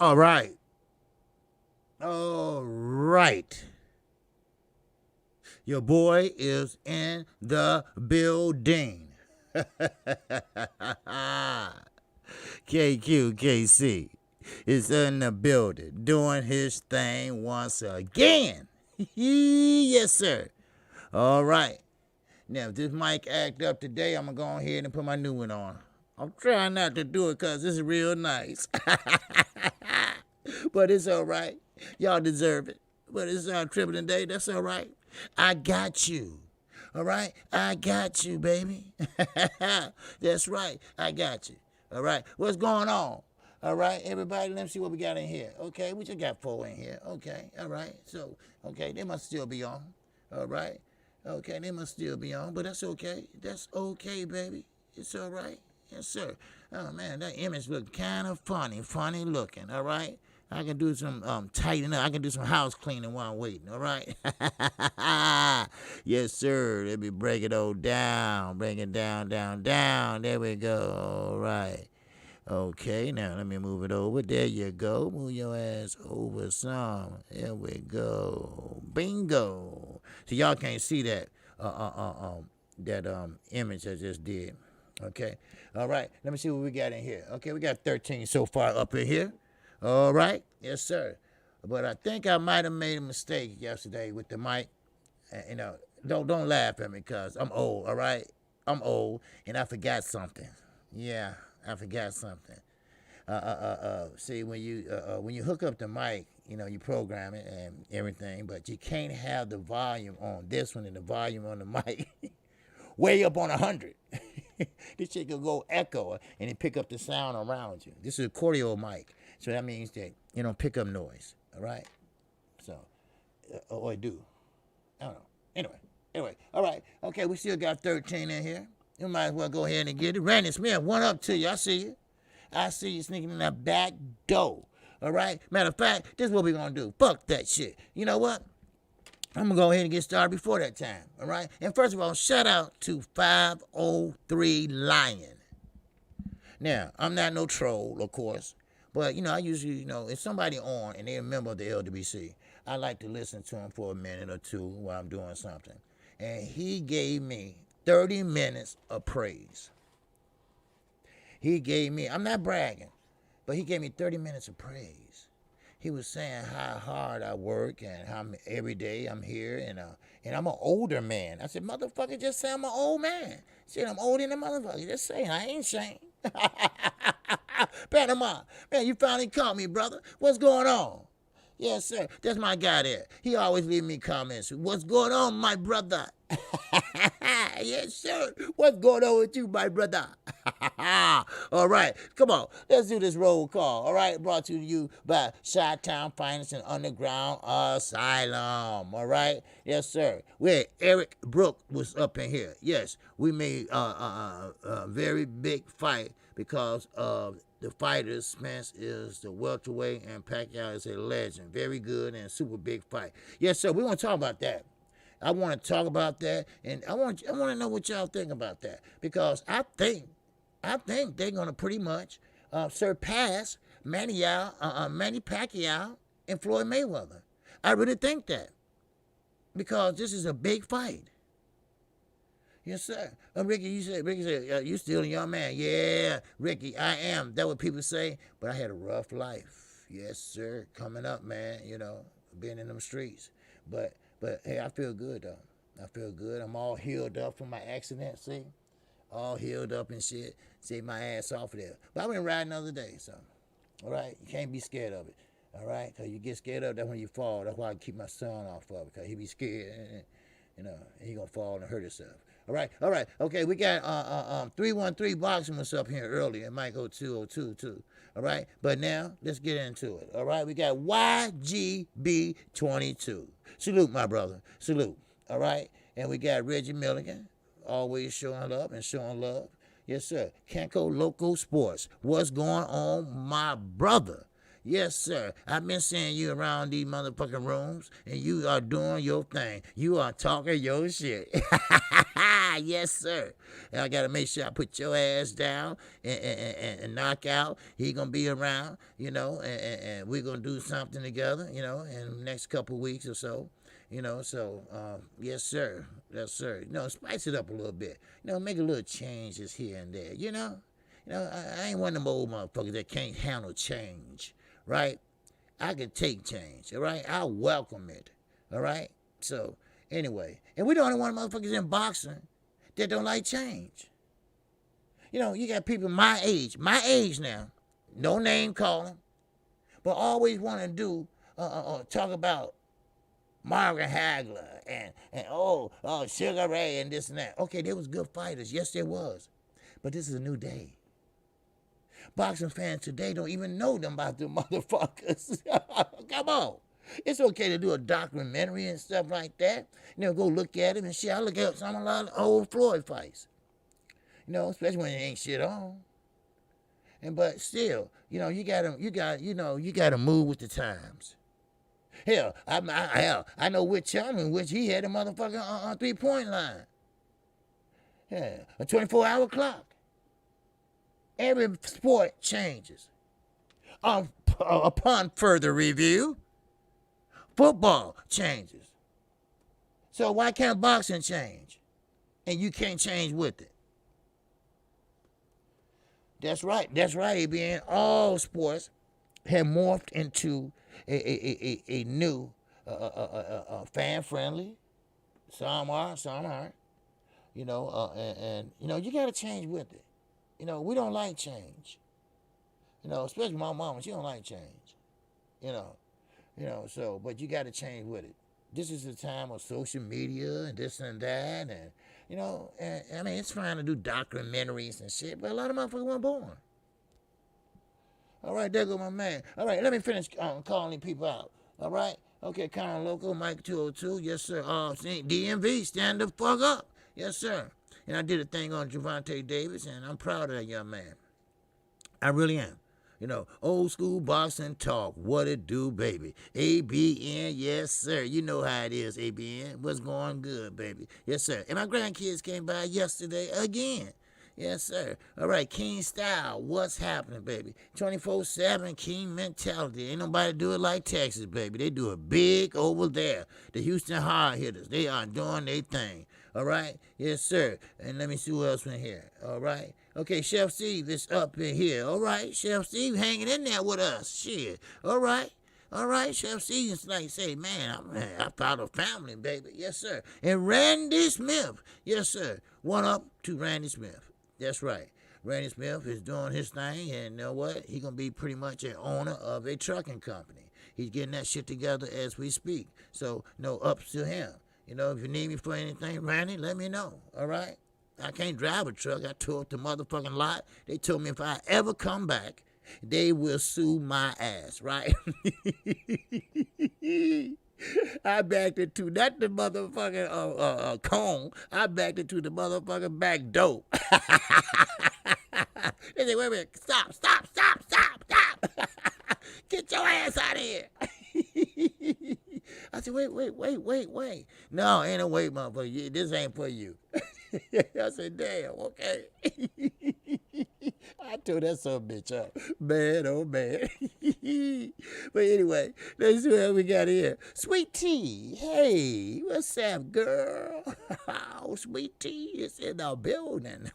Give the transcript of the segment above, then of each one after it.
All right. All right. Your boy is in the building. KQKC is in the building doing his thing once again. Yes, sir. All right. Now, if this mic act up today, I'm going to go ahead and put my new one on. I'm trying not to do it because this is real nice. But it's all right. Y'all deserve it. But it's tripping today. That's all right. I got you. All right? I got you, baby. That's right. I got you. All right? What's going on? All right, everybody, let me see what we got in here. Okay, we just got 4 in here. Okay, all right. So, okay, they must still be on. All right. Okay, they must still be on, but that's okay. That's okay, baby. It's all right. Yes, sir. Oh, man, that image looked kind of funny looking, all right? I can do some tightening up. I can do some house cleaning while I'm waiting, all right? Yes, sir. Let me break it all down. Bring it down. There we go. All right. Okay, now let me move it over. There you go. Move your ass over some. There we go. Bingo. So y'all can't see that image I just did. Okay. All right. Let me see what we got in here. Okay, we got 13 so far up in here. All right. Yes, sir. But I think I might have made a mistake yesterday with the mic. You know, don't laugh at me because I'm old. All right. I'm old and I forgot something. Yeah. I forgot something. See, when you hook up the mic, you know, you program it and everything, but you can't have the volume on this one and the volume on the mic way up on 100. This shit could go echo and it pick up the sound around you. This is a cordial mic, so that means that you don't pick up noise. All right. So, or I do. I don't know. Anyway. All right. Okay, we still got 13 in here. You might as well go ahead and get it. Randy Smith, one up to you. I see you. I see you sneaking in that back door. All right? Matter of fact, this is what we're going to do. Fuck that shit. You know what? I'm going to go ahead and get started before that time. All right? And first of all, shout out to 503 Lion. Now, I'm not no troll, of course. But, you know, I usually, you know, if somebody on and they're a member of the LWC, I like to listen to them for a minute or two while I'm doing something. And he gave me 30 minutes of praise. He gave me, I'm not bragging, but he gave me 30 minutes of praise. He was saying how hard I work and how every day I'm here and I'm an older man. I said, motherfucker, just say I'm an old man. He said, I'm older than a motherfucker. Just saying, I ain't ashamed. Panama, man, you finally caught me, brother. What's going on? Yes, sir. That's my guy there. He always leave me comments. What's going on, my brother? Yes, sir. What's going on with you, my brother? All right. Come on. Let's do this roll call. All right. Brought to you by Chi-Town Finance and Underground Asylum. All right. Yes, sir. Where Eric Brook was up in here. Yes. We made a very big fight because of the fighters. Spence is the welterweight and Pacquaio is a legend. Very good and super big fight. Yes, sir. We want to talk about that. I want to talk about that, and I want to know what y'all think about that, because I think they're gonna pretty much surpass Manny Pacquiao and Floyd Mayweather. I really think that, because this is a big fight. Yes, sir. Ricky said, you still a young man. Yeah, Ricky, I am. That's what people say, but I had a rough life. Yes, sir. Coming up, man, you know, being in them streets. But hey, I feel good, though. I feel good. I'm all healed up from my accident, see? All healed up and shit. Save my ass off of there. But I've been riding the other day, so. All right? You can't be scared of it. All right? Because you get scared of it, that's when you fall. That's why I keep my son off of it, because he be scared, you know, and he going to fall and hurt himself. All right? Okay, we got 313 Boxing was up here earlier. It might go 202, too. All right? But now, let's get into it. All right? We got YGB22. Salute, my brother. Salute. All right? And we got Reggie Milligan, always showing love and showing love. Yes, sir. Kenko Loco Sports. What's going on, my brother? Yes, sir. I've been seeing you around these motherfucking rooms, and you are doing your thing. You are talking your shit. Yes, sir. And I got to make sure I put your ass down and knock out. He going to be around, and we're going to do something together, in the next couple weeks or so. Yes, sir. Yes, sir. Spice it up a little bit. Make a little changes here and there, I ain't one of them old motherfuckers that can't handle change, right? I can take change, all right? I welcome it, all right? So, anyway, and we're the only one motherfuckers in boxing that don't like change. You got people my age now, no name calling, but always want to do, talk about Marvin Hagler and Sugar Ray and this and that. Okay, they was good fighters. Yes, there was. But this is a new day. Boxing fans today don't even know them about them motherfuckers. Come on. It's okay to do a documentary and stuff like that. Go look at it and shit. I look at a lot of old Floyd fights. Especially when it ain't shit on. But still, you gotta move with the times. Hell, I know which time in which he had a motherfucking 3-point line. Yeah, a 24-hour clock. Every sport changes. Upon further review, football changes. So why can't boxing change? And you can't change with it. That's right, ABN. All sports have morphed into a new fan-friendly. Some are, some aren't. And you got to change with it. We don't like change. Especially my mama, she don't like change. So, but you got to change with it. This is the time of social media and this and that, and it's fine to do documentaries and shit, but a lot of motherfuckers weren't born. All right, there go my man. All right, let me finish calling people out. All right? Okay, Colin Loco, Mike 202. Yes, sir. DMV, stand the fuck up. Yes, sir. And I did a thing on Gervonta Davis, and I'm proud of that young man. I really am. Old school boxing talk. What it do, baby? ABN, yes, sir. You know how it is, ABN. What's going good, baby? Yes, sir. And my grandkids came by yesterday again. Yes, sir. All right, King style. What's happening, baby? 24/7 King mentality. Ain't nobody do it like Texas, baby. They do it big over there. The Houston hard hitters. They are doing their thing. All right? Yes, sir. And let me see who else in here. All right? Okay, Chef Steve is up in here. All right? Chef Steve hanging in there with us. Shit. All right? All right, Chef Steve is like, say, man, I found a family, baby. Yes, sir. And Randy Smith. Yes, sir. One up to Randy Smith. That's right. Randy Smith is doing his thing, and you know what? He's going to be pretty much an owner of a trucking company. He's getting that shit together as we speak. So, ups to him. If you need me for anything, Randy, let me know, all right? I can't drive a truck. I tore up the motherfucking lot. They told me if I ever come back, they will sue my ass, right? I backed it to, not the motherfucking cone. I backed it to the motherfucking back door. They say, wait a minute, stop. Get your ass out of here. I said, wait. No, ain't no wait, motherfucker. This ain't for you. I said, damn, okay. I tore that son of a bitch up. Man, oh man. But anyway, let's see what we got here. Sweet Tea. Hey, what's up, girl? Oh, Sweet Tea is in the building.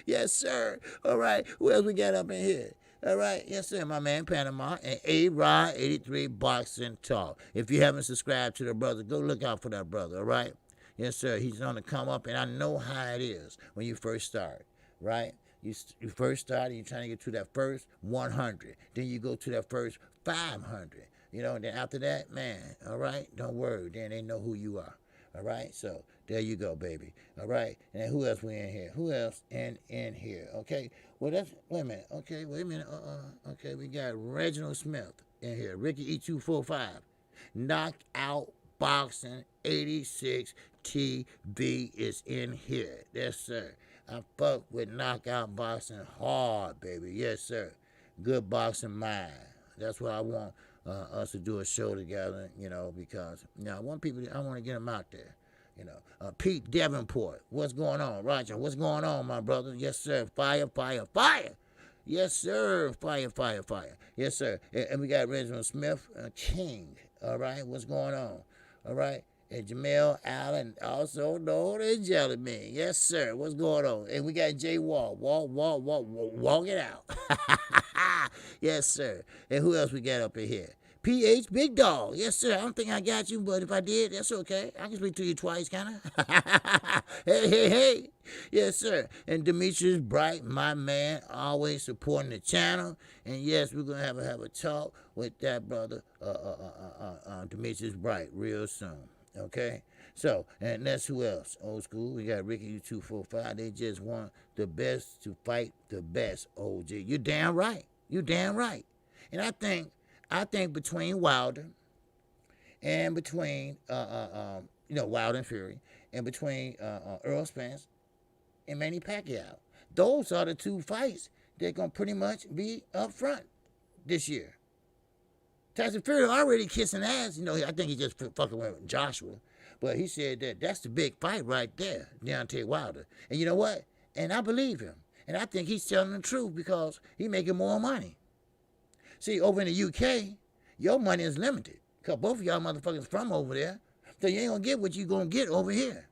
Yes, sir. All right, who else we got up in here? All right, yes, sir, my man, Panama, and A-Rod 83 Boxing Talk. If you haven't subscribed to the brother, go look out for that brother, all right? Yes, sir, he's going to come up, and I know how it is when you first start, right? You first start, and you're trying to get to that first 100. Then you go to that first 500, and then after that, man, all right, don't worry. Then they know who you are, all right? So there you go, baby, all right? And who else we in here? Who else in here, okay? Well, wait a minute. Okay, wait a minute. Okay, we got Reginald Smith in here. Ricky E245. Knockout Boxing 86 TV is in here. Yes, sir. I fuck with Knockout Boxing hard, baby. Yes, sir. Good boxing mind. That's what I want us to do a show together, because I want to get them out there. Pete Davenport, what's going on? Roger, what's going on, my brother? Yes, sir. Fire, fire, fire. Yes, sir. Fire, fire, fire. Yes, sir. And we got Reginald Smith King. All right, what's going on? All right. And Jamel Allen, also known as Jelly Bean. Yes, sir. What's going on? And we got Jay Wall. Walk it out. Yes, sir. And who else we got up in here? PH Big Dog. Yes, sir. I don't think I got you, but if I did, that's okay. I can speak to you twice, kind of. Hey. Yes, sir. And Demetrius Bright, my man, always supporting the channel. And yes, we're going to have a talk with that brother, Demetrius Bright, real soon. Okay? So, and that's who else? Old school. We got Ricky U245. They just want the best to fight the best, OG. You damn right. You damn right. And I think between Wilder and between Wilder and Fury and between Earl Spence and Manny Pacquiao, those are the two fights that gonna pretty much be up front this year. Tyson Fury already kissing ass. I think he just fucking went with Joshua, but he said that's the big fight right there, Deontay Wilder. And you know what? And I believe him, and I think he's telling the truth because he's making more money. See, over in the UK, your money is limited because both of y'all motherfuckers from over there, so you ain't gonna get what you gonna get over here.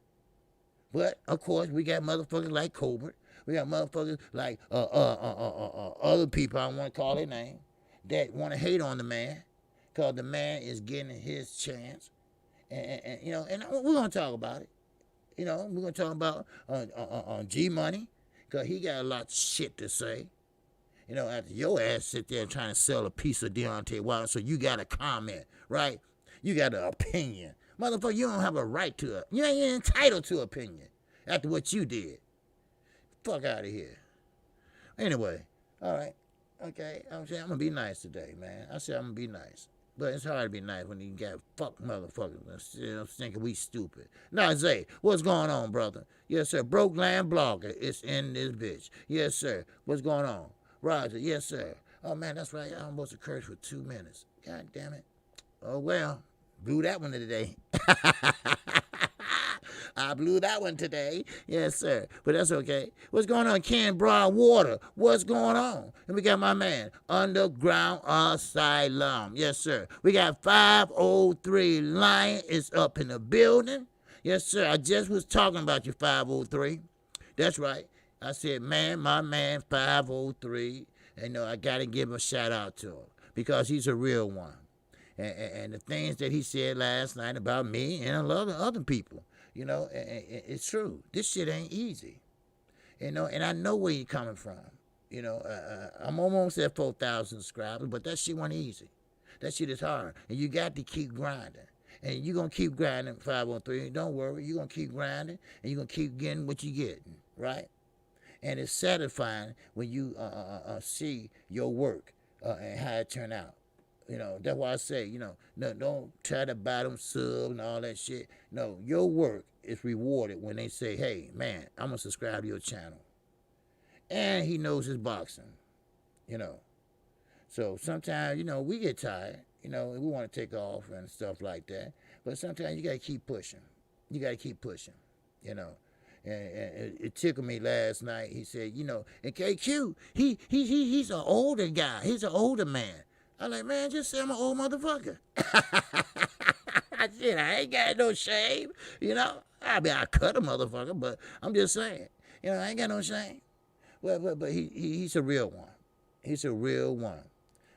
But of course, we got motherfuckers like Colbert. We got motherfuckers like other people, I don't want to call their name, that want to hate on the man because the man is getting his chance. And we're gonna talk about it. We're gonna talk about G Money because he got a lot of shit to say. After your ass sit there trying to sell a piece of Deontay Wilder, so you got a comment, right? You got an opinion. Motherfucker, you don't have a right to it. You ain't entitled to opinion after what you did. Fuck out of here. Anyway, all right. Okay, I'm saying I'm going to be nice today, man. I said I'm going to be nice. But it's hard to be nice when you got fuck motherfuckers thinking we stupid. Now, Zay, what's going on, brother? Yes, sir. Broke Land Blogger. It's in this bitch. Yes, sir. What's going on? Roger, yes, sir. Oh, man, that's right. I almost cursed for 2 minutes. God damn it. Oh, well, blew that one today. I blew that one today. Yes, sir. But that's okay. What's going on, Ken Broadwater? What's going on? And we got my man, Underground Asylum. Yes, sir. We got 503 Lion is up in the building. Yes, sir. I just was talking about you, 503. That's right. I said, man, my man, 503, and I got to give a shout out to him because he's a real one. And the things that he said last night about me and a lot of other people, it's true. This shit ain't easy, and I know where you're coming from. I'm almost at 4,000 subscribers, but that shit wasn't easy. That shit is hard, and you got to keep grinding. And you're going to keep grinding, 503. Don't worry, you're going to keep grinding, and you're going to keep getting what you're getting, right? And it's satisfying when you see your work and how it turned out. That's why I say, no, don't try to buy them subs and all that shit. No, your work is rewarded when they say, hey, man, I'm going to subscribe to your channel. And he knows his boxing, So sometimes, we get tired. We want to take off and stuff like that. But sometimes you got to keep pushing. You got to keep pushing, And it tickled me last night. He said, and KQ, he's an older guy. He's an older man. I'm like, man, just say I'm an old motherfucker. I said, I ain't got no shame. I cut a motherfucker, but I'm just saying, I ain't got no shame. But he's a real one. He's a real one.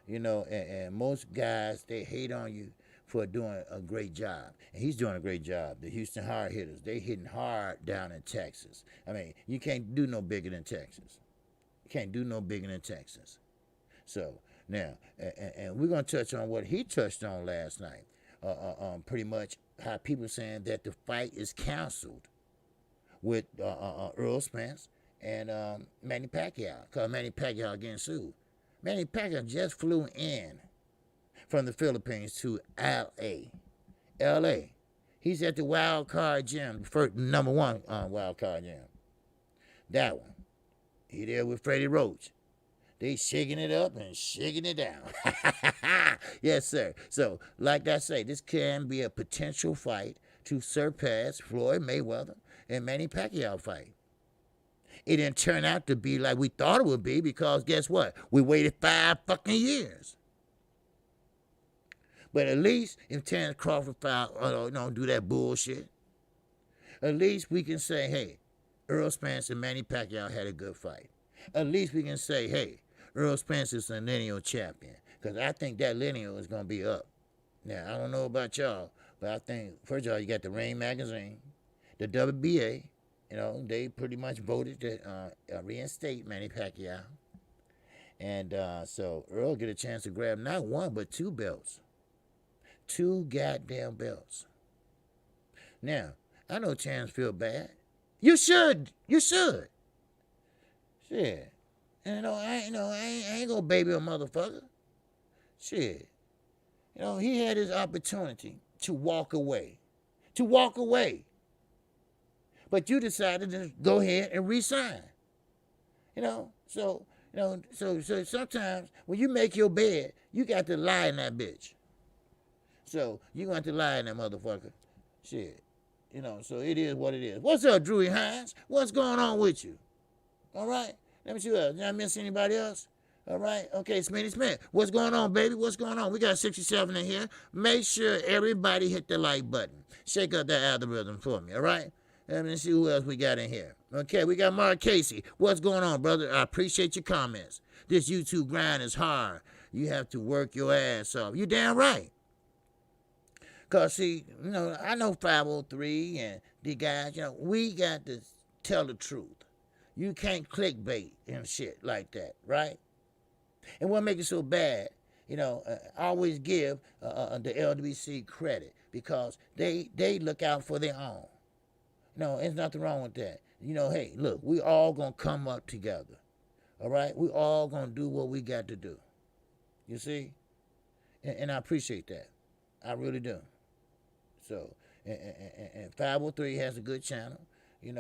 And most guys, they hate on you for doing a great job. And he's doing a great job. The Houston Hard Hitters, they hitting hard down in Texas. I mean, you can't do no bigger than Texas. You can't do no bigger than Texas. So, now, and we're going to touch on what he touched on last night. Pretty much how people saying that the fight is canceled with Earl Spence and Manny Pacquiao. Because Manny Pacquiao getting sued. Manny Pacquiao just flew in from the Philippines to L.A. He's at the Wild Card Gym, first number one Wild Card Gym. That one. He there with Freddie Roach. They shaking it up and shaking it down. Yes, sir. So, like I say, this can be a potential fight to surpass Floyd Mayweather and Manny Pacquiao fight. It didn't turn out to be like we thought it would be because guess what? We waited 5 fucking years. But at least if Terrence Crawford do that bullshit, at least we can say, hey, Earl Spence and Manny Pacquiao had a good fight. At least we can say, hey, Earl Spence is a lineal champion. Because I think that lineal is going to be up. Now, I don't know about y'all, but I think, first of all, you got the Ring magazine, the WBA, they pretty much voted to reinstate Manny Pacquiao. And so Earl get a chance to grab not 1, but 2 belts. 2 goddamn belts. Now, I know Terrence feel bad. You should. Shit. And I ain't gonna baby a motherfucker. Shit. He had his opportunity to walk away. But you decided to go ahead and resign. So sometimes when you make your bed, you got to lie in that bitch. So you got to lie in that motherfucker. Shit. So it is what it is. What's up, Drewy Hines? What's going on with you? All right? Let me see what else. Did I miss anybody else? All right? Okay, Smitty Smith. What's going on, baby? What's going on? We got 67 in here. Make sure everybody hit the like button. Shake up that algorithm for me, all right? Let me see who else we got in here. Okay, we got Mark Casey. What's going on, brother? I appreciate your comments. This YouTube grind is hard. You have to work your ass off. You damn right. Because, see, I know 503 and the guys, we got to tell the truth. You can't clickbait and shit like that, right? And what makes it so bad, I always give the LWC credit because they look out for their own. There's nothing wrong with that. Hey, look, we all going to come up together, all right? We all going to do what we got to do, you see? And I appreciate that. I really do. So, and 503 has a good channel, and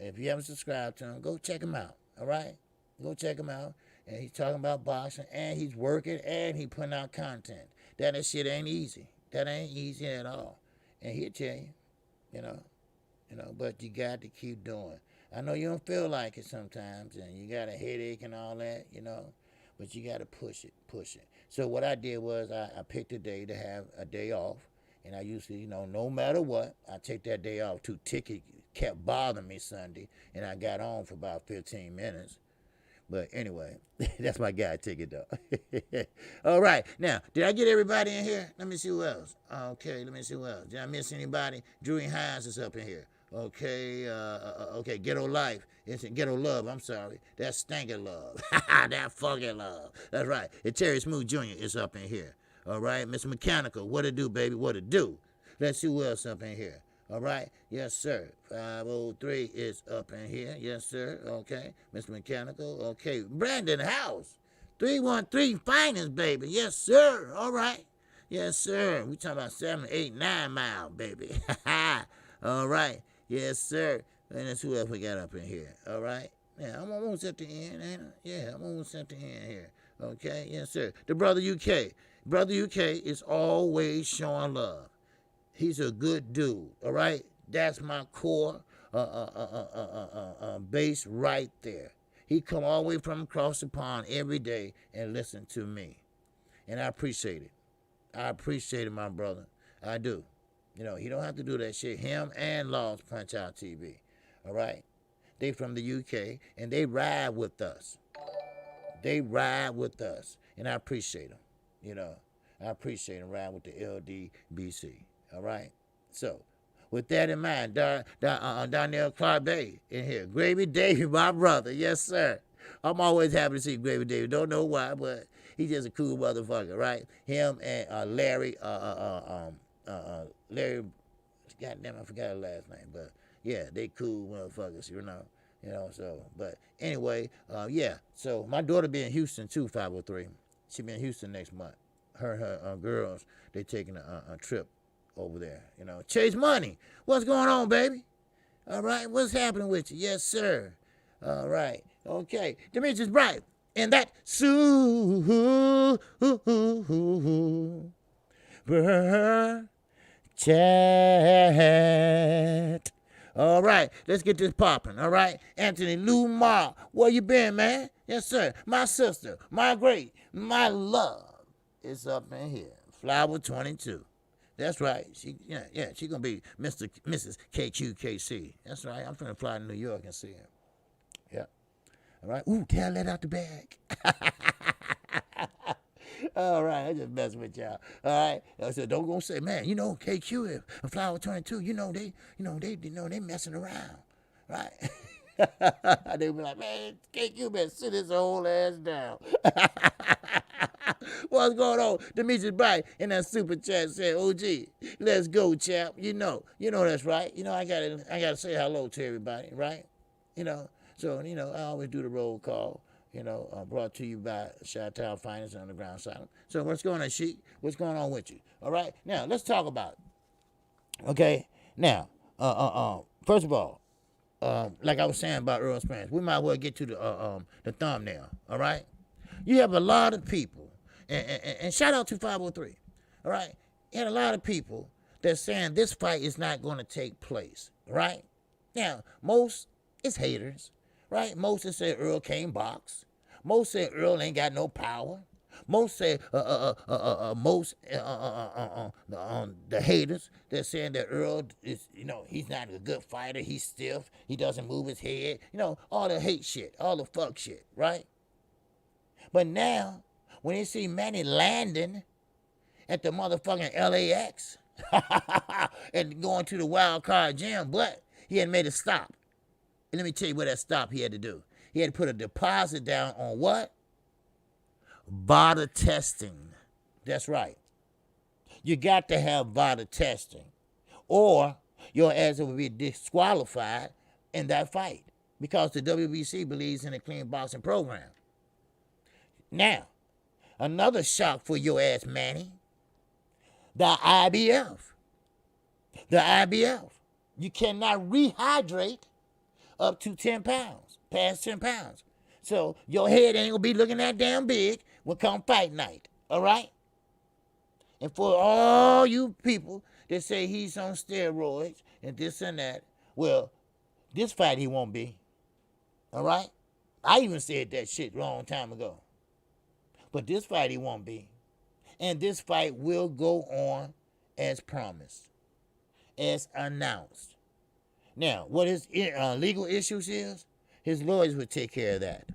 if you haven't subscribed to him, go check him out, all right? Go check him out. And he's talking about boxing, and he's working, and he putting out content. That shit ain't easy. That ain't easy at all. And he'll tell you, but you got to keep doing. I know you don't feel like it sometimes, and you got a headache and all that, but you got to push it. So what I did was I picked a day to have a day off. And I usually, no matter what, I take that day off. Ticket kept bothering me Sunday, and I got on for about 15 minutes. But anyway, that's my guy ticket, though. All right. Now, did I get everybody in here? Let me see who else. Okay, let me see who else. Did I miss anybody? Drewy Hines is up in here. Okay, okay, Ghetto Life. It's Ghetto Love, I'm sorry. That's Stankin' Love. That fucking love. That's right. And Terry Smooth Jr. is up in here. All right, Mr. Mechanical, what it do, baby? What it do? Let's see who else up in here. All right, yes, sir. 503 is up in here. Yes, sir. Okay, Mr. Mechanical. Okay, Brandon House. 313 Finest, baby. Yes, sir. All right. Yes, sir. We talking about 7, 8, 9 mile, baby. All right. Yes, sir. And that's who else we got up in here. All right. Yeah, I'm almost at the end, ain't I? Yeah, I'm almost at the end here. Okay. Yes, sir. The Brother UK. Brother UK is always showing love. He's a good dude, all right? That's my core base right there. He come all the way from across the pond every day and listen to me. And I appreciate it. I appreciate it, my brother. I do. He don't have to do that shit. Him and Laws Punch Out TV, all right? They from the UK, and they ride with us. They ride with us, and I appreciate them. I appreciate him riding with the LDBC. All right? So, with that in mind, Donnell Clark Bay in here. Gravy Davy, my brother. Yes, sir. I'm always happy to see Gravy Davy. Don't know why, but he's just a cool motherfucker, right? Him and Larry, Larry, goddamn, I forgot his last name, but yeah, they cool motherfuckers, so, but anyway, yeah. So, my daughter be in Houston, too, 503. She be in Houston next month. Her girls, they taking a trip over there. Chase Money, what's going on, baby? All right, what's happening with you? Yes, sir. All right, okay. Demetrius Bright, and that super chat. All right, let's get this popping. All right, Anthony Lou Ma, where you been, man? Yes, sir. My sister, my my love is up in here. Flower 22. That's right. She gonna be Mrs. KQKC. That's right. I'm finna fly to New York and see him. Yeah. All right. Ooh, tell that out the bag. All right, I just messing with y'all. All right, so don't go say, man, KQ and Flower 22, they messing around, right? They be like, man, KQ better sit his whole ass down. What's going on? Demetrius Bright in that super chat said, OG, let's go, champ. You know that's right. I gotta say hello to everybody, right? So I always do the roll call. Brought to you by Chi-Town Finance and Underground Asylum. So what's going on, Sheik? What's going on with you? All right, now let's talk about it. Okay, now, first of all, like I was saying about Earl Spence, we might well get to the thumbnail. All right, you have a lot of people, and shout out to 503. All right, you had a lot of people that's saying this fight is not going to take place. Right now, most is haters. Right? Most say Earl can't box. Most say Earl ain't got no power. Most say the haters, they're saying that Earl is, he's not a good fighter. He's stiff. He doesn't move his head. All the hate shit, all the fuck shit, right? But now, when you see Manny landing at the motherfucking LAX and going to the wild card gym, but he had made a stop. And let me tell you what that stop he had to do. He had to put a deposit down on what? VADA testing. That's right. You got to have VADA testing, or your ass will be disqualified in that fight because the WBC believes in a clean boxing program. Now, another shock for your ass, Manny. The IBF. The IBF. You cannot rehydrate up to 10 pounds, past 10 pounds. So your head ain't gonna be looking that damn big when come fight night, all right? And for all you people that say he's on steroids and this and that, well, this fight he won't be, all right? I even said that shit a long time ago. But this fight he won't be. And this fight will go on as promised, as announced. Now, what his legal issues is, his lawyers would take care of that.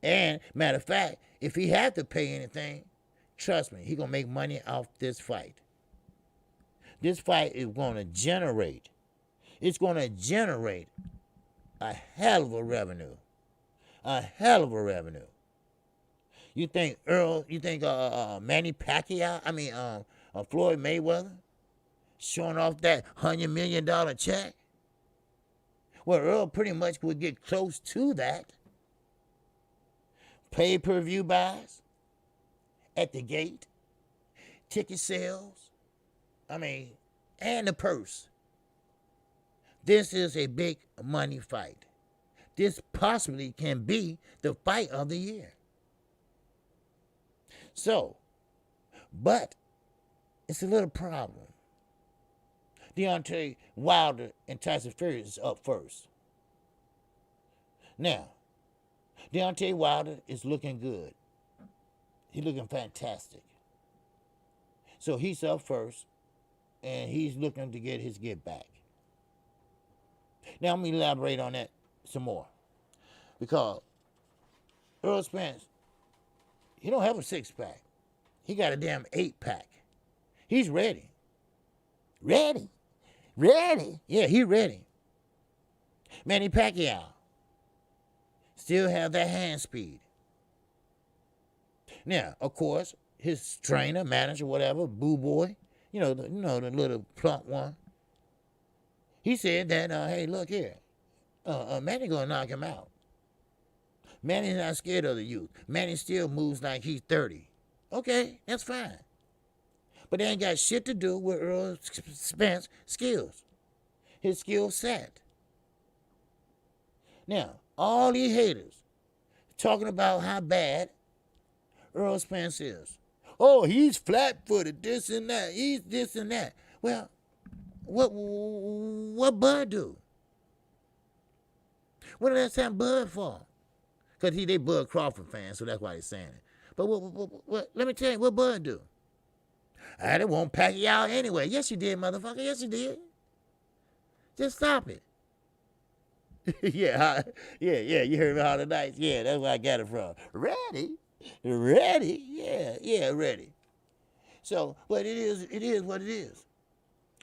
And, matter of fact, if he had to pay anything, trust me, he going to make money off this fight. This fight is going to generate, a hell of a revenue. A hell of a revenue. You think Manny Pacquiao, Floyd Mayweather, showing off that $100 million check? Well, Earl pretty much would get close to that. Pay-per-view buys at the gate, ticket sales, and the purse. This is a big money fight. This possibly can be the fight of the year. So, but it's a little problem. Deontay Wilder and Tyson Fury is up first. Now, Deontay Wilder is looking good. He's looking fantastic. So he's up first, and he's looking to get his get back. Now, I'm going to elaborate on that some more. Because Earl Spence, he don't have a six-pack. He got a damn 8-pack. He's ready. Ready? Yeah, he ready. Manny Pacquiao still have that hand speed. Now, of course, his trainer, manager, whatever, Boo Boy, the little plump one, he said that, hey, look here, Manny gonna knock him out. Manny's not scared of the youth. Manny still moves like he's 30. Okay, that's fine. But they ain't got shit to do with Earl Spence skills. His skill set. Now, all these haters talking about how bad Earl Spence is. Oh, he's flat-footed, this and that. He's this and that. Well, what Bud do? What did that time Bud for? Because they Bud Crawford fans, so that's why they're saying it. But what let me tell you, what Bud do? I didn't want Pacquiao anyway. Yes, you did, motherfucker. Yes, you did. Just stop it. Yeah, you heard me holler nice. Yeah, that's where I got it from. Ready? Yeah, ready. So, but it is what it is.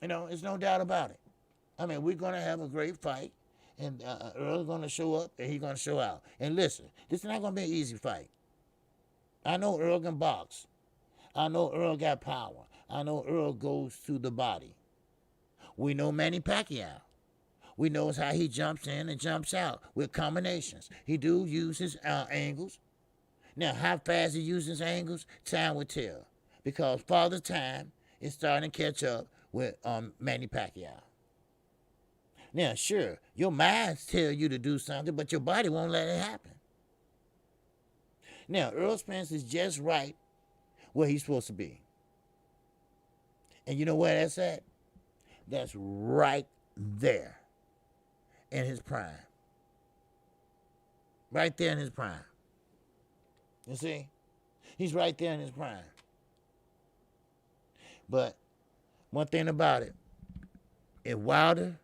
You know, it's no doubt about it. I mean, we're going to have a great fight, and Earl's going to show up, and he's going to show out. And listen, this is not going to be an easy fight. I know Earl can box. I know Earl got power. I know Earl goes to the body. We know Manny Pacquiao. We know how he jumps in and jumps out with combinations. He do use his angles. Now, how fast he uses angles, time will tell. Because Father Time is starting to catch up with Manny Pacquiao. Now, sure, your mind tell you to do something, but your body won't let it happen. Now, Earl Spence is just right where he's supposed to be. And you know where that's at? That's right there in his prime. Right there in his prime. You see? He's right there in his prime. But one thing about it, if Wilder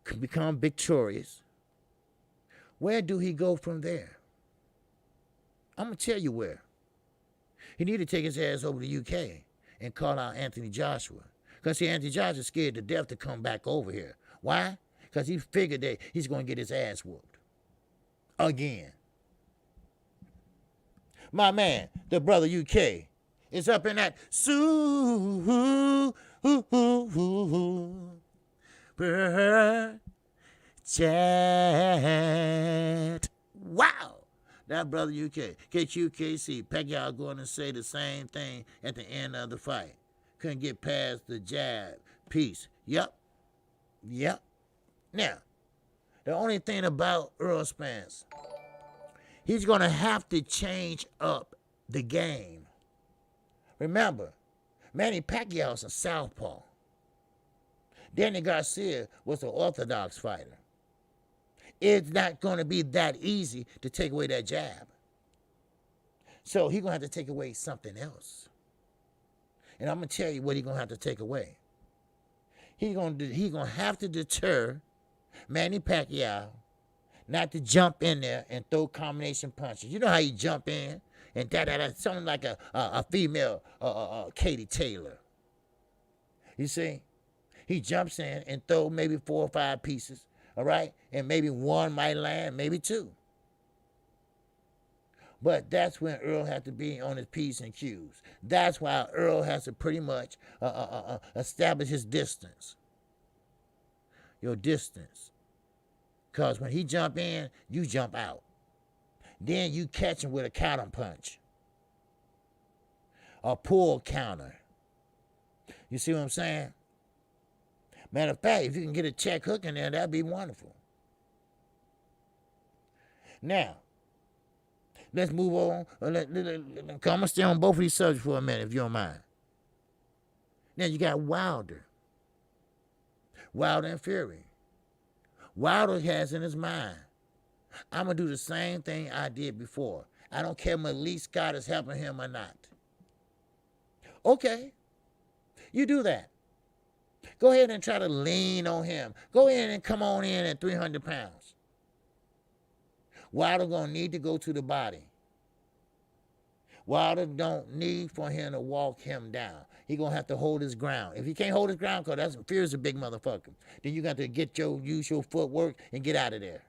can become victorious, where do he go from there? I'm going to tell you where. He need to take his ass over to the UK and call out Anthony Joshua. Because, see, Anthony Joshua's scared to death to come back over here. Why? Because he figured that he's going to get his ass whooped. Again. My man, the brother UK, is up in that chat. Wow. That brother UK, KQKC, Pacquiao going to say the same thing at the end of the fight. Couldn't get past the jab. Peace. Yep. Now, the only thing about Earl Spence, he's going to have to change up the game. Remember, Manny Pacquiao's a southpaw. Danny Garcia was an orthodox fighter. It's not going to be that easy to take away that jab. So he's going to have to take away something else. And I'm going to tell you what he's going to have to take away. He's going to have to deter Manny Pacquiao not to jump in there and throw combination punches. You know how you jump in and something like a female Katie Taylor. You see? He jumps in and throw maybe 4 or 5 pieces. All right? And maybe one might land, maybe 2. But that's when Earl has to be on his P's and Q's. That's why Earl has to pretty much establish his distance. Your distance. Because when he jump in, you jump out. Then you catch him with a counter punch. A pull counter. You see what I'm saying? Matter of fact, if you can get a check hook in there, that'd be wonderful. Now, let's move on. I'm going to stay on both of these subjects for a minute, if you don't mind. Now, you got Wilder. Wilder and Fury. Wilder has in his mind, I'm going to do the same thing I did before. I don't care if Malik Scott is helping him or not. Okay, you do that. Go ahead and try to lean on him. Go ahead and come on in at 300 pounds. Wilder going to need to go to the body. Wilder don't need for him to walk him down. He going to have to hold his ground. If he can't hold his ground, because Fury's a big motherfucker, then you got to use your footwork and get out of there.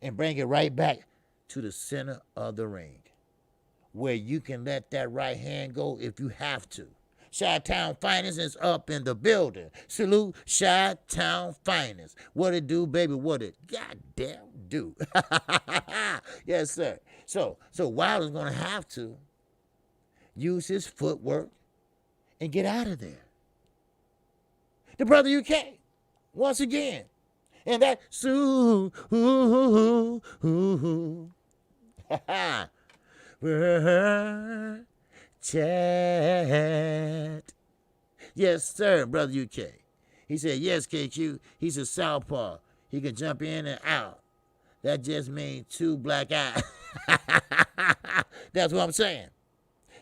And bring it right back to the center of the ring, where you can let that right hand go if you have to. Chi-Town Finest is up in the building. Salute Chi-Town Finest. What it do, baby? What it goddamn do? Yes, sir. So Wilder's going to have to use his footwork and get out of there. The brother UK, once again. And that Chat. Yes, sir, Brother UK. He said, yes, KQ. He's a southpaw. He can jump in and out. That just means two black eyes. That's what I'm saying.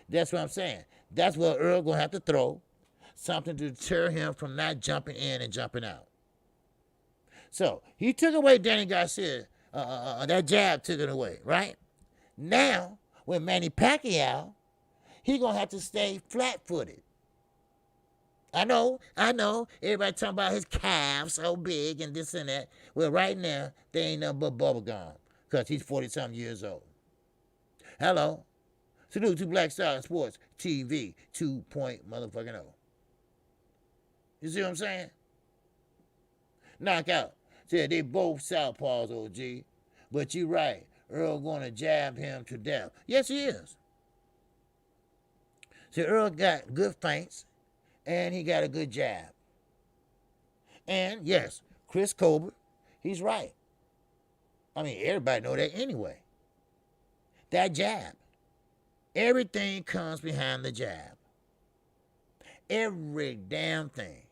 That's what I'm saying. That's what Earl going to have to throw. Something to deter him from not jumping in and jumping out. So, he took away Danny Garcia. That jab took it away, right? Now, with Manny Pacquiao, he going to have to stay flat-footed. I know. Everybody talking about his calves so big and this and that. Well, right now, they ain't nothing but bubble gum because he's 40-something years old. Hello. Salute to Black Star Sports TV 2.0. You see what I'm saying? Knockout. Said they both southpaws, OG. But you right. Earl going to jab him to death. Yes, he is. See, Earl got good feints, and he got a good jab. And, yes, Chris Colbert, he's right. I mean, everybody know that anyway. That jab. Everything comes behind the jab. Every damn thing.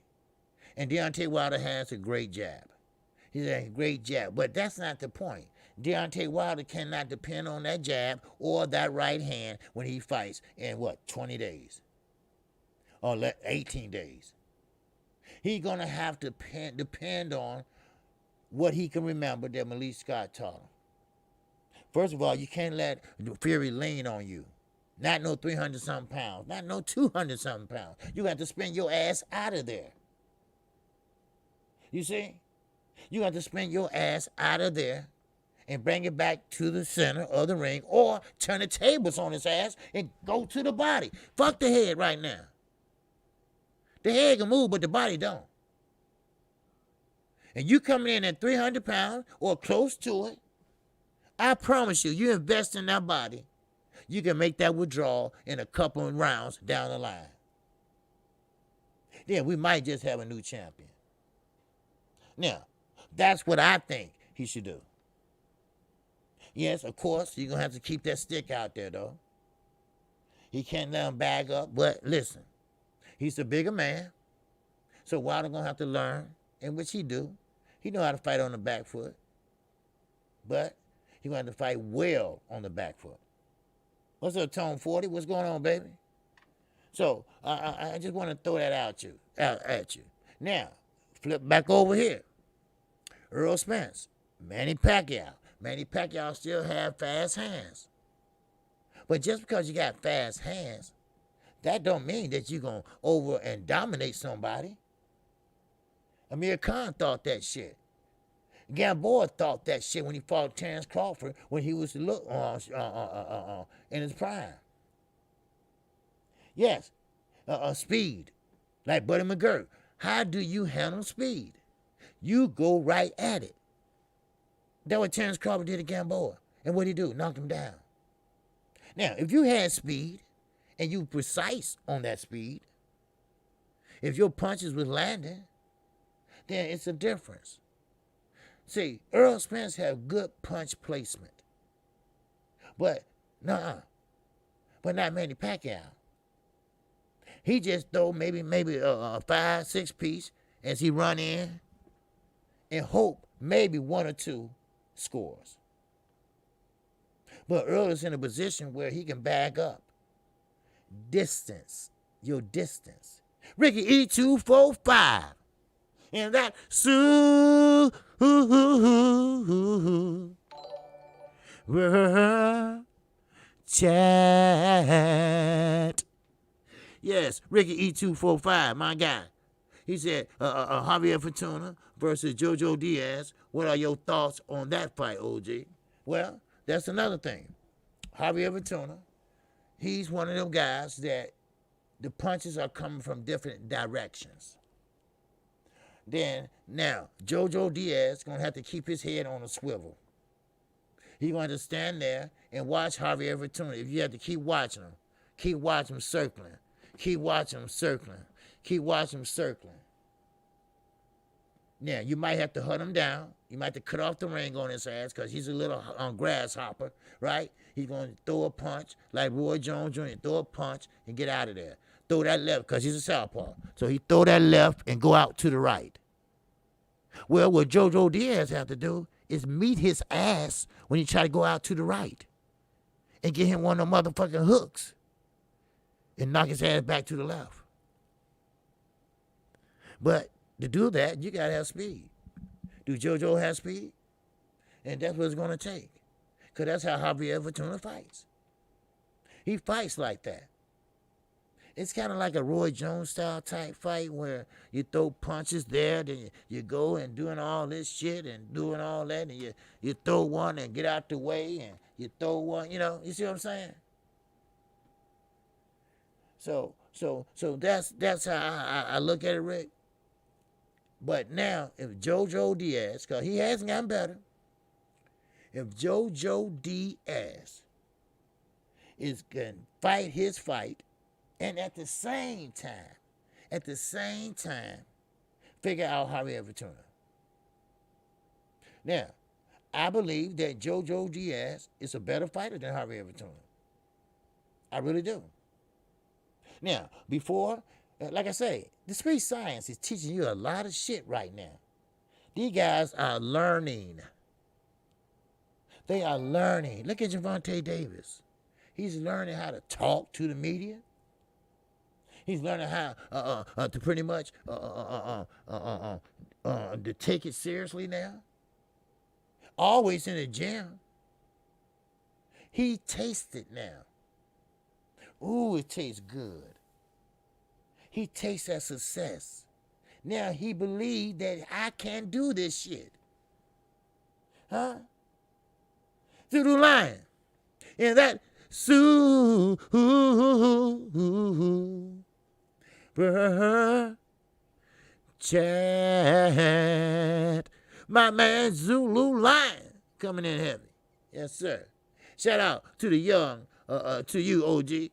And Deontay Wilder has a great jab. He's a great jab. But that's not the point. Deontay Wilder cannot depend on that jab or that right hand when he fights in, 20 days? Or 18 days. He's going to have to depend on what he can remember that Malik Scott taught him. First of all, you can't let Fury lean on you. Not no 300-something pounds. Not no 200-something pounds. You got to spin your ass out of there. You see? You got to spin your ass out of there and bring it back to the center of the ring or turn the tables on his ass and go to the body. Fuck the head right now. The head can move, but the body don't. And you coming in at 300 pounds or close to it, I promise you invest in that body, you can make that withdrawal in a couple of rounds down the line. Then we might just have a new champion. Now, that's what I think he should do. Yes, of course, you're going to have to keep that stick out there, though. He can't let him bag up, but listen, he's a bigger man, so Wilder going to have to learn, and which he do. He know how to fight on the back foot, but he going to have to fight well on the back foot. What's up, Tone 40? What's going on, baby? So, I just want to throw that out at you. Now, flip back over here. Earl Spence, Manny Pacquiao. Manny Pacquiao still have fast hands. But just because you got fast hands, that don't mean that you're going to over and dominate somebody. Amir Khan thought that shit. Gamboa thought that shit when he fought Terrence Crawford when he was in his prime. Yes, speed, like Buddy McGirt. How do you handle speed? You go right at it. That's what Terrence Crawford did to Gamboa. And what did he do? Knocked him down. Now, if you had speed and you precise on that speed, if your punches was landing, then it's a difference. See, Earl Spence have good punch placement. But, but not Manny Pacquiao. He just throw maybe a 5-6 piece as he run in and hope maybe one or two scores. But Earl is in a position where he can bag up. Distance, your distance. Ricky E245. And that chat. Yes, Ricky E245, my guy. He said, Javier Fortuna versus Jojo Diaz. What are your thoughts on that fight, OG? Well, that's another thing. Javier Fortuna, he's one of them guys that the punches are coming from different directions. Then, now, Jojo Diaz is going to have to keep his head on a swivel. He's going to stand there and watch Javier Fortuna. If you have to keep watching him circling. Keep watching him circling. Now, you might have to hunt him down You might have to cut off the ring on his ass because he's a little grasshopper, right? He's going to throw a punch like Roy Jones Jr., throw a punch and get out of there. Throw that left because he's a southpaw. So he throw that left and go out to the right. Well, what JoJo Diaz have to do is meet his ass when he try to go out to the right and get him one of them motherfucking hooks and knock his ass back to the left. But to do that, you got to have speed. Do JoJo have speed? And that's what it's going to take. Because that's how Javier Fortuna fights. He fights like that. It's kind of like a Roy Jones style type fight where you throw punches there, then you go and doing all this shit and doing all that, and you throw one and get out the way, and you throw one, you see what I'm saying? So that's how I look at it, Rick. But now, if JoJo Diaz, because he hasn't gotten better, if JoJo Diaz is going to fight his fight, and at the same time, figure out Javier Fortuna. Now, I believe that JoJo Diaz is a better fighter than Javier Fortuna. I really do. Now, before, like I say, the street science is teaching you a lot of shit right now. These guys are learning. They are learning. Look at Gervonta Davis. He's learning how to talk to the media. He's learning how to pretty much to take it seriously now. Always in the gym. He tastes it now. Ooh, it tastes good. He tastes that success. Now he believes that I can do this shit. Huh? Through the line. And that chat. My man Zulu Lion coming in heavy. Yes, sir. Shout out to the young, to you, OG,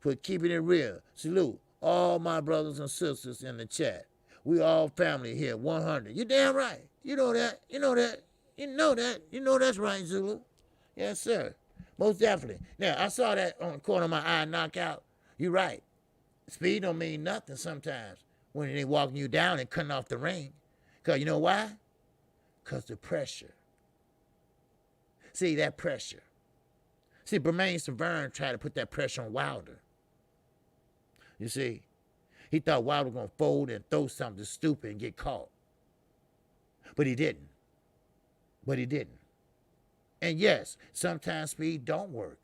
for keeping it real. Salute all my brothers and sisters in the chat. We all family here, 100. You damn right. You know that. You know that. You know that. You know that's right, Zulu. Yes, sir. Most definitely. Now, I saw that on the corner of my eye knockout. You're right. Speed don't mean nothing sometimes when they walking you down and cutting off the ring. Because you know why? Because the pressure. See, that pressure. See, Bermain Severn tried to put that pressure on Wilder. You see, he thought Wilder was going to fold and throw something stupid and get caught. But he didn't. And yes, sometimes speed don't work.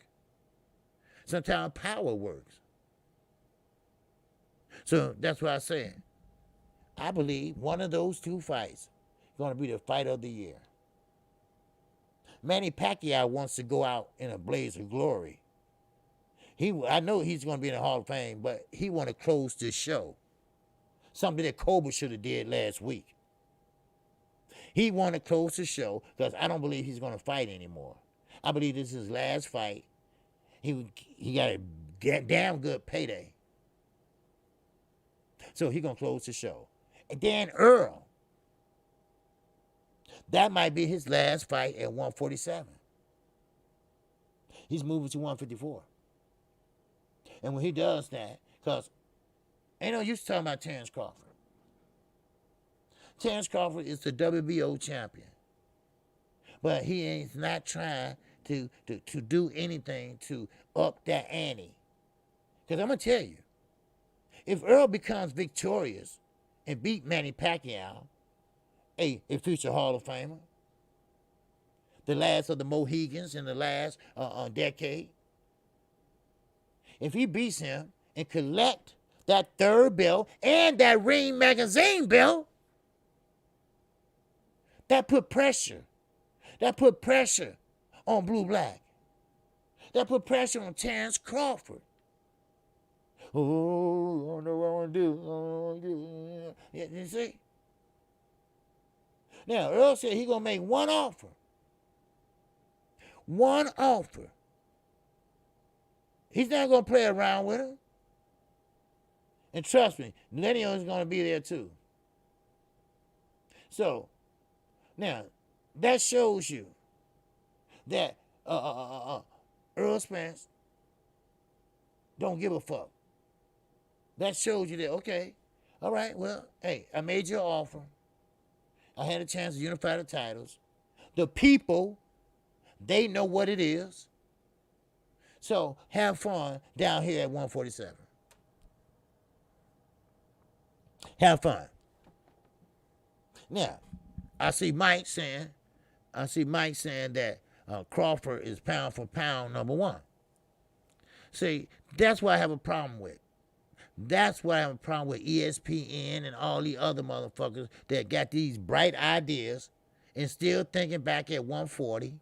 Sometimes power works. So that's what I said. I believe one of those two fights is going to be the fight of the year. Manny Pacquiao wants to go out in a blaze of glory. I know he's going to be in the Hall of Fame, but he want to close this show. Something that Cobra should have did last week. He want to close the show because I don't believe he's going to fight anymore. I believe this is his last fight. He got a damn good payday. So he going to close the show. And Dan Earl, that might be his last fight at 147. He's moving to 154. And when he does that, because ain't no use talking about Terrence Crawford. Terrence Crawford is the WBO champion. But he ain't not trying to do anything to up that ante. Because I'm going to tell you, if Earl becomes victorious and beat Manny Pacquiao, a future Hall of Famer, the last of the Mohegans in the last decade, if he beats him and collect that third belt and that Ring Magazine belt, that put pressure. That put pressure on Blue Black. That put pressure on Terrence Crawford. Oh, I don't know what I want to do. You see? Now, Earl said he's going to make one offer. One offer. He's not going to play around with him. And trust me, Lenny is going to be there too. So, now, That shows you that Earl Spence don't give a fuck. That shows you that, okay, all right, well, hey, I made you an offer. I had a chance to unify the titles. The people, they know what it is. So have fun down here at 147. Have fun. Now, I see Mike saying that Crawford is pound for pound number one. See, that's what I have a problem with. That's why I have a problem with ESPN and all the other motherfuckers that got these bright ideas and still thinking back at 140.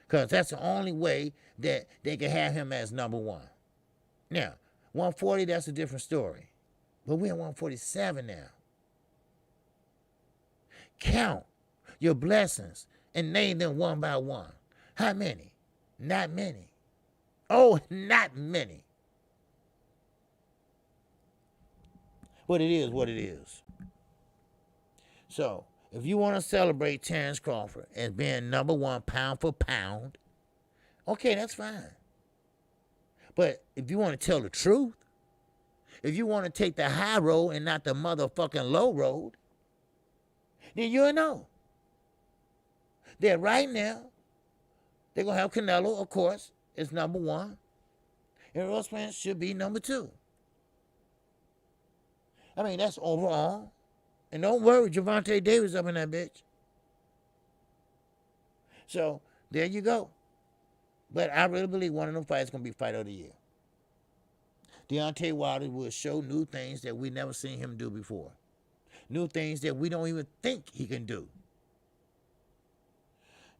Because that's the only way that they can have him as number one. Now, 140, that's a different story. But we're at 147 now. Count your blessings and name them one by one. How many? Not many. Oh, not many. But it is what it is. So, if you want to celebrate Terrence Crawford as being number one pound for pound, okay, that's fine. But if you want to tell the truth, if you want to take the high road and not the motherfucking low road, then you'll know that right now, they're going to have Canelo, of course, is number one. And Earl Spence should be number two. I mean, that's overall. And don't worry, Gervonta Davis up in that bitch. So, there you go. But I really believe one of them fights is going to be fight of the year. Deontay Wilder will show new things that we never seen him do before. New things that we don't even think he can do.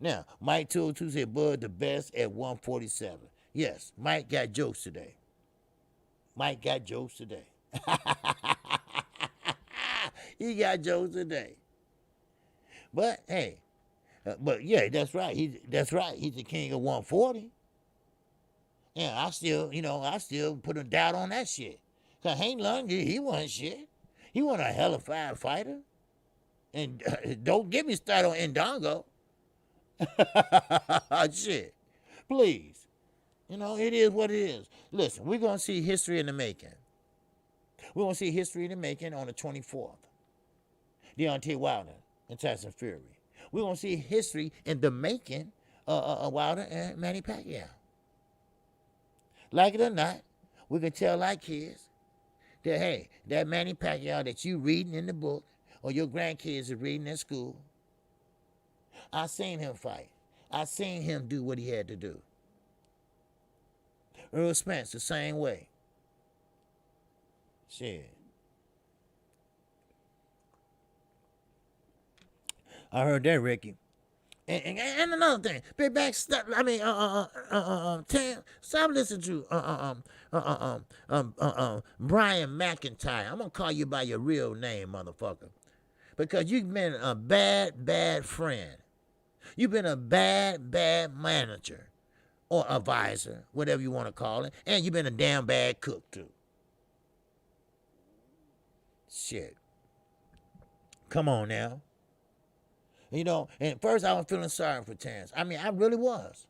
Now, Mike 202 said Bud the best at 147. Yes, Mike got jokes today. Mike got jokes today. He got jokes today. But hey, yeah, that's right. That's right. He's the king of 140. Yeah, I still put a doubt on that shit. Cause Hank Lundgren, he wasn't shit. He wasn't a hell of a fighter. And don't get me started on Ndongo. Shit, please. It is what it is. Listen, we're gonna see history in the making. We're gonna see history in the making on the 24th. Deontay Wilder and Tyson Fury. We're gonna see history in the making of Wilder and Manny Pacquiao. Like it or not, we can tell our kids that, hey, that Manny Pacquiao that you reading in the book or your grandkids are reading in school, I seen him fight. I seen him do what he had to do. Earl Spence, the same way. Shit. I heard that, Ricky. And another thing, Big Back, stop listening to Brian McIntyre. I'm gonna call you by your real name, motherfucker, because you've been a bad friend. You've been a bad manager or advisor, whatever you want to call it, and you've been a damn bad cook too. Shit. Come on now. And first I was feeling sorry for Terrence. I mean, I really was.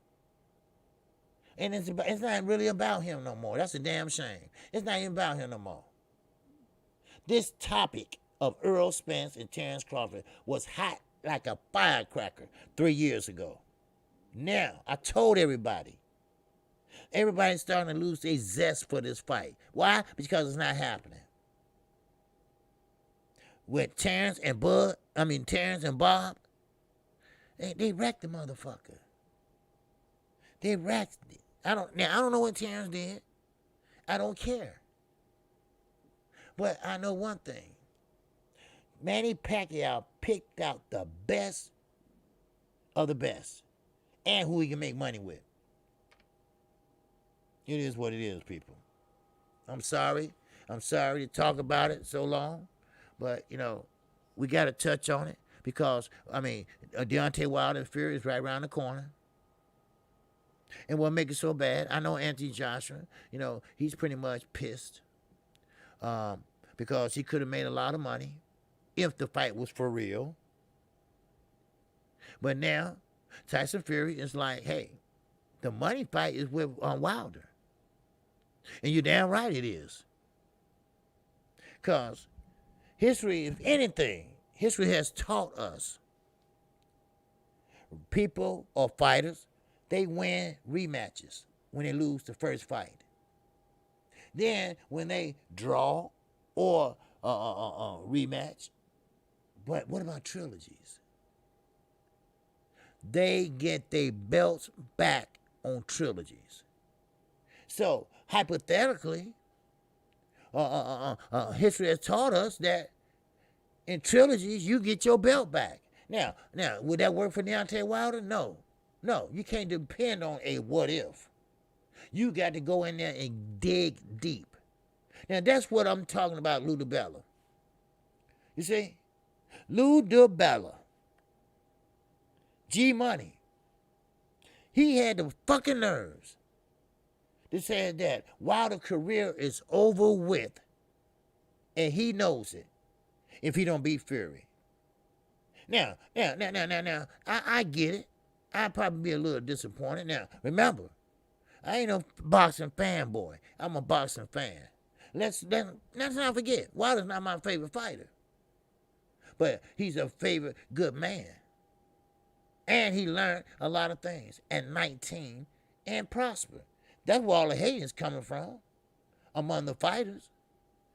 And it's not really about him no more. That's a damn shame. It's not even about him no more. This topic of Earl Spence and Terrence Crawford was hot like a firecracker 3 years ago. Now, I told everybody. Everybody's starting to lose their zest for this fight. Why? Because it's not happening. With Terrence and Bob, they wrecked the motherfucker. They wrecked it. I don't know what Terrence did. I don't care. But I know one thing. Manny Pacquiao picked out the best of the best. And who he can make money with. It is what it is, people. I'm sorry. I'm sorry to talk about it so long. But, we got to touch on it. Because, Deontay Wilder and Fury is right around the corner. And what makes it so bad, I know Anthony Joshua, he's pretty much pissed. Because he could have made a lot of money if the fight was for real. But now, Tyson Fury is like, hey, the money fight is with Wilder. And you're damn right it is. Because history, if anything, history has taught us people or fighters, they win rematches when they lose the first fight. Then when they draw or rematch, but what about trilogies? They get their belts back on trilogies. So hypothetically, history has taught us that in trilogies you get your belt back. Now, would that work for Deontay Wilder? No, you can't depend on a what if. You got to go in there and dig deep. Now, that's what I'm talking about, Lou DiBella. You see? Lou DiBella. G-Money. He had the fucking nerves to say that Wilder's career is over with, and he knows it if he don't beat Fury. Now, I get it. I'd probably be a little disappointed. Now, remember, I ain't no boxing fanboy. I'm a boxing fan. Let's not forget, Wilder's not my favorite fighter. But he's a favorite good man. And he learned a lot of things at 19 and prospered. That's where all the hating's coming from among the fighters.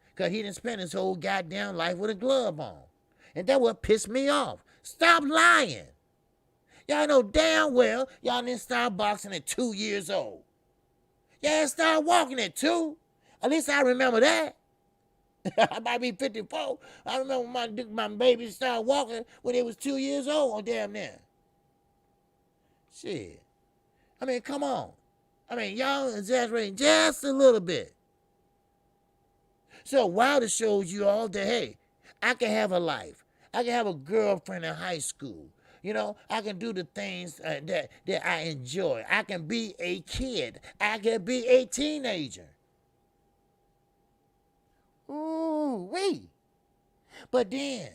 Because he didn't spend his whole goddamn life with a glove on. And that's what pissed me off. Stop lying. Y'all know damn well y'all didn't start boxing at 2 years old. Y'all started walking at 2. At least I remember that. I might be 54. I remember my baby started walking when they was 2 years old. Oh, damn near. Shit. I mean, come on. I mean, y'all exaggerating just a little bit. So Wilder shows you all that, hey, I can have a life. I can have a girlfriend in high school. You know, I can do the things that I enjoy. I can be a kid. I can be a teenager. Ooh, wee. But then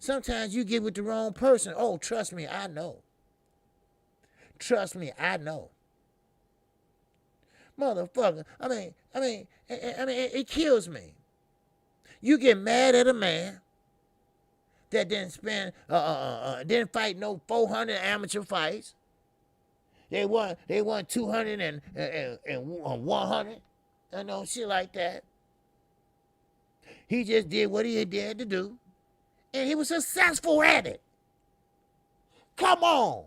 sometimes you get with the wrong person. Oh, trust me, I know. Trust me, I know. Motherfucker, I mean, it kills me. You get mad at a man that didn't fight no 400 amateur fights. They won 200 and 100. I know, shit like that. He just did what he had to do, and he was successful at it. Come on.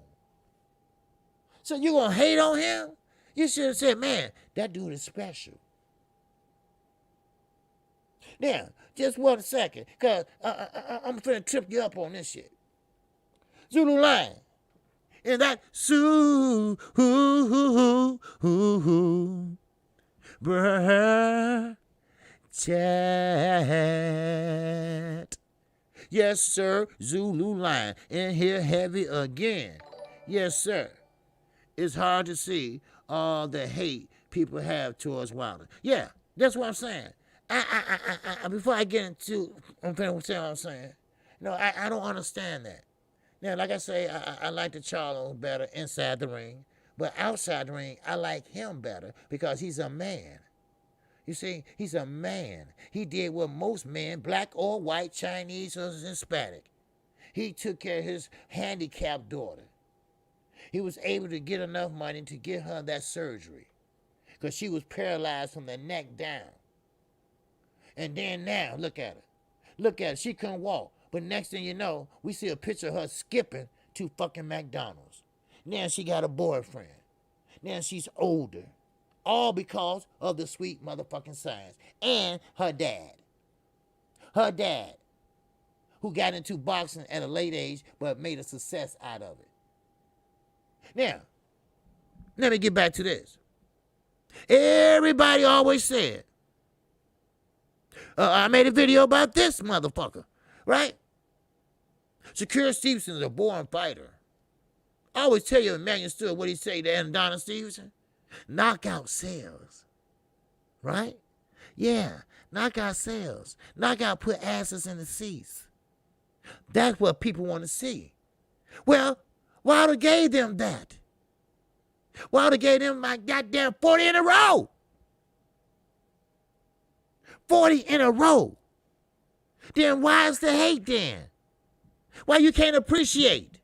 So you gonna hate on him? You should have said, man, that dude is special. Now, just 1 second, because I'm finna trip you up on this shit. Zulu Lion. And that chat. Yes, sir, Zulu Lion. In here heavy again. Yes, sir. It's hard to see all the hate people have towards Wilder. Yeah, that's what I'm saying. Before I get into, I'm finna say what I'm saying. No, I don't understand that. Now, like I say, I like the Charlo better inside the ring, but outside the ring, I like him better because he's a man. You see, he's a man. He did what most men, black or white, Chinese or Hispanic. He took care of his handicapped daughter. He was able to get enough money to get her that surgery because she was paralyzed from the neck down. And then now, look at her. Look at her. She couldn't walk. But next thing you know, we see a picture of her skipping to fucking McDonald's. Now she got a boyfriend. Now she's older. All because of the sweet motherfucking science. And her dad. Her dad, who got into boxing at a late age but made a success out of it. Now, let me get back to this. Everybody always said, I made a video about this motherfucker, right? Shakur Stevenson is a born fighter. I always tell you, Emmanuel Stewart, what he say to Adonis Stevenson? Knockout sells, right? Yeah, knockout sells. Knockout put asses in the seats. That's what people want to see. Well, Wilder gave them that. Wilder gave them my goddamn 40 in a row. 40 in a row. Then why is the hate then? Why you can't appreciate?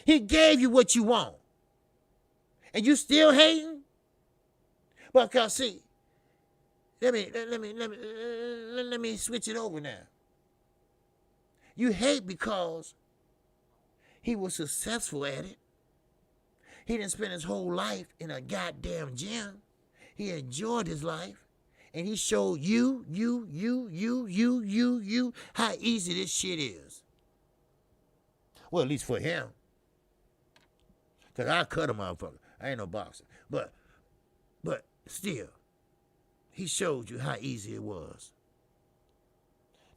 He gave you what you want. And you still hating? Because see, let me switch it over now. You hate because he was successful at it. He didn't spend his whole life in a goddamn gym. He enjoyed his life. And he showed you, how easy this shit is. Well, at least for him. Because I cut a motherfucker. I ain't no boxer. But still, he showed you how easy it was.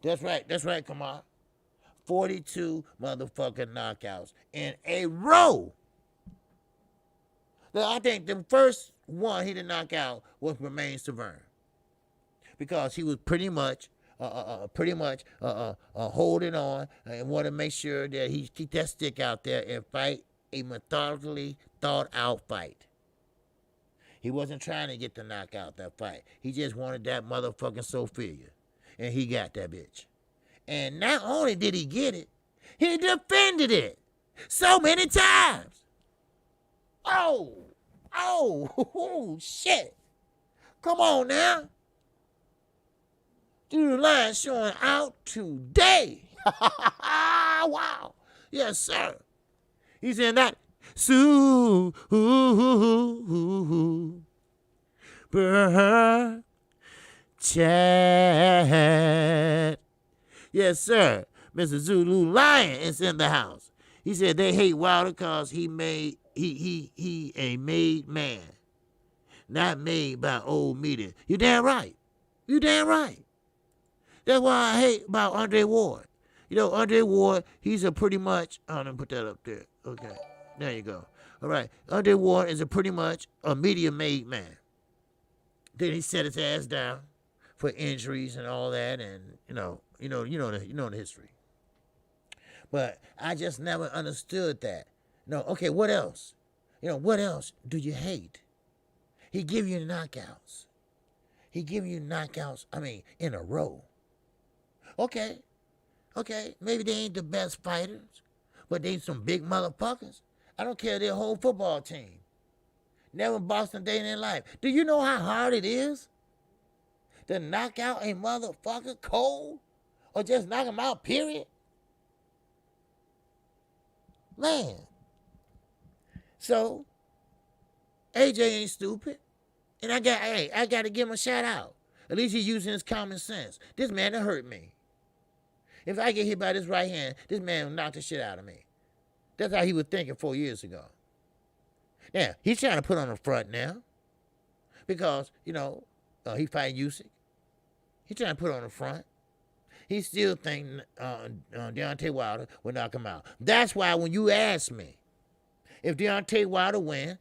That's right, come on. 42 motherfucking knockouts in a row. Now, I think the first one he did knock out was Romain Severn. Because he was pretty much holding on and want to make sure that he keep that stick out there and fight a methodically thought out fight. He wasn't trying to get the knockout that fight. He just wanted that motherfucking Sophia. And he got that bitch. And not only did he get it, he defended it so many times. Oh, shit. Come on now. Through the line showing out today. Wow. Yes, sir. He's in that super chat. Yes, sir. Mr. Zulu Lion is in the house. He said they hate Wilder because he a made man. Not made by old media. You damn right. You damn right. That's why I hate about Andre Ward. You know, Andre Ward, he's a pretty much, let me put that up there. Okay, there you go. All right, Andre Ward is a pretty much a media-made man. Then he set his ass down for injuries and all that, and you know the history. But I just never understood that. No, okay, what else? What else do you hate? He give you knockouts. He give you knockouts, in a row. Okay, maybe they ain't the best fighters, but they some big motherfuckers. I don't care their whole football team. Never boxed a day in their life. Do you know how hard it is to knock out a motherfucker cold? Or just knock him out, period? Man. So, AJ ain't stupid. And I got to give him a shout out. At least he's using his common sense. This man done hurt me. If I get hit by this right hand, this man will knock the shit out of me. That's how he was thinking 4 years ago. Now, he's trying to put on the front now. Because, he fighting Usyk. He's trying to put on the front. He still thinks Deontay Wilder will knock him out. That's why when you ask me, if Deontay Wilder win,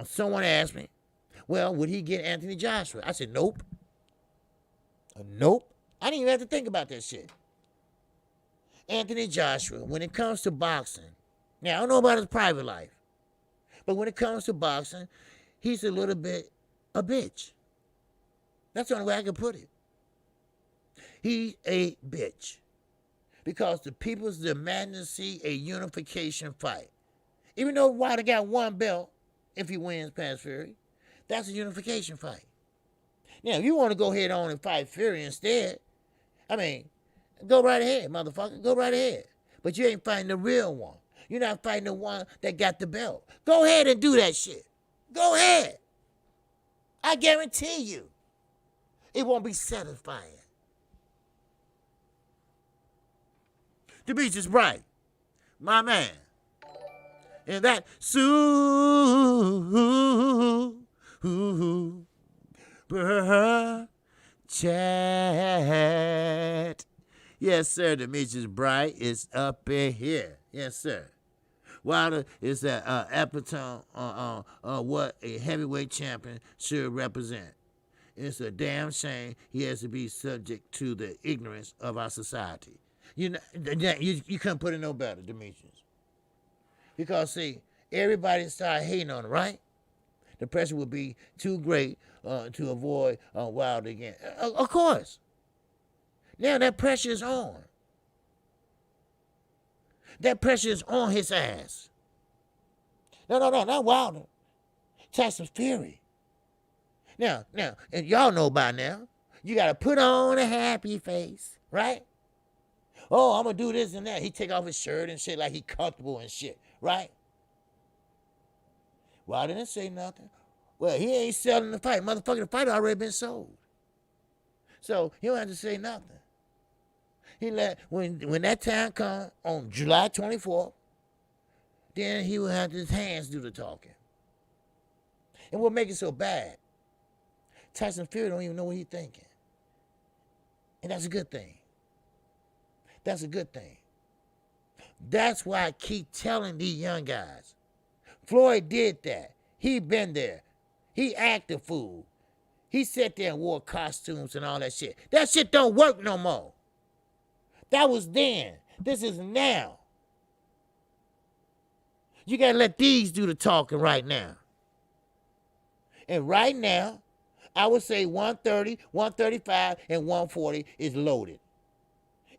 someone asked me, well, would he get Anthony Joshua? I said, nope. Nope. I didn't even have to think about that shit. Anthony Joshua, when it comes to boxing, now I don't know about his private life, but when it comes to boxing, he's a little bit a bitch. That's the only way I can put it. He's a bitch. Because the people's demanding to see a unification fight. Even though Wilder got one belt, if he wins past Fury, that's a unification fight. Now, if you want to go head on and fight Fury instead, go right ahead, motherfucker. Go right ahead. But you ain't fighting the real one. You're not fighting the one that got the belt. Go ahead and do that shit. Go ahead. I guarantee you, it won't be satisfying. Demetrius Bright, my man. And that chat. Yes, sir, Demetrius Bright is up in here. Yes, sir. Wilder is the epitome of what a heavyweight champion should represent. It's a damn shame he has to be subject to the ignorance of our society. You couldn't put it no better, Demetrius. Because see, everybody started hating on it, right? The pressure would be too great to avoid Wilder again. Of course. Now that pressure is on. That pressure is on his ass. No, not Wilder. Tyson Fury. Now, and y'all know by now, you got to put on a happy face, right? Oh, I'm going to do this and that. He take off his shirt and shit like he comfortable and shit, right? Wilder didn't say nothing. Well, he ain't selling the fight. Motherfucker, the fight already been sold. So he don't have to say nothing. He let, when that time come on July 24th, then he will have his hands do the talking. And what make it so bad? Tyson Fury don't even know what he's thinking. And that's a good thing. That's a good thing. That's why I keep telling these young guys. Floyd did that. He been there. He acted a fool. He sat there and wore costumes and all that shit. That shit don't work no more. That was then. This is now. You gotta let these do the talking right now. And right now, I would say 130, 135, and 140 is loaded.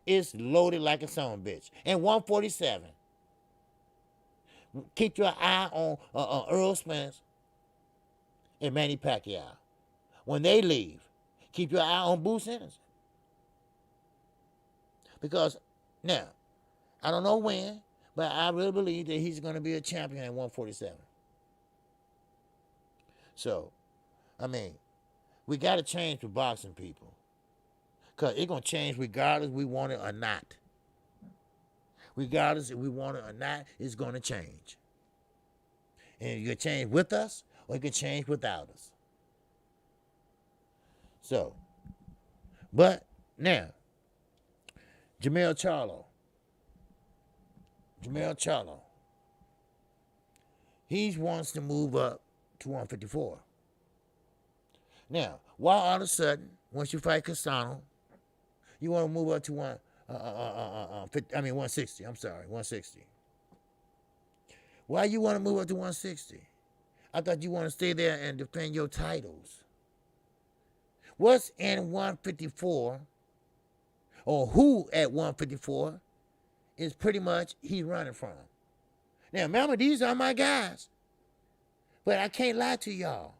It's loaded like a son of a bitch. And 147. Keep your eye on Earl Spence and Manny Pacquiao. When they leave, keep your eye on Bruce Henderson. Because now, I don't know when, but I really believe that he's going to be a champion at 147. So, I mean, we got to change the boxing, people. Because it's going to change regardless we want it or not. Regardless if we want it or not, it's going to change. And you can change with us or you can change without us. So, but now, Jermell Charlo. He wants to move up to 154. Now, why all of a sudden, once you fight Castano, you want to move up to 160. I'm sorry, 160. Why you want to move up to 160? I thought you want to stay there and defend your titles. What's in 154, or who at 154, is pretty much he's running from. Now, remember, these are my guys. But I can't lie to y'all.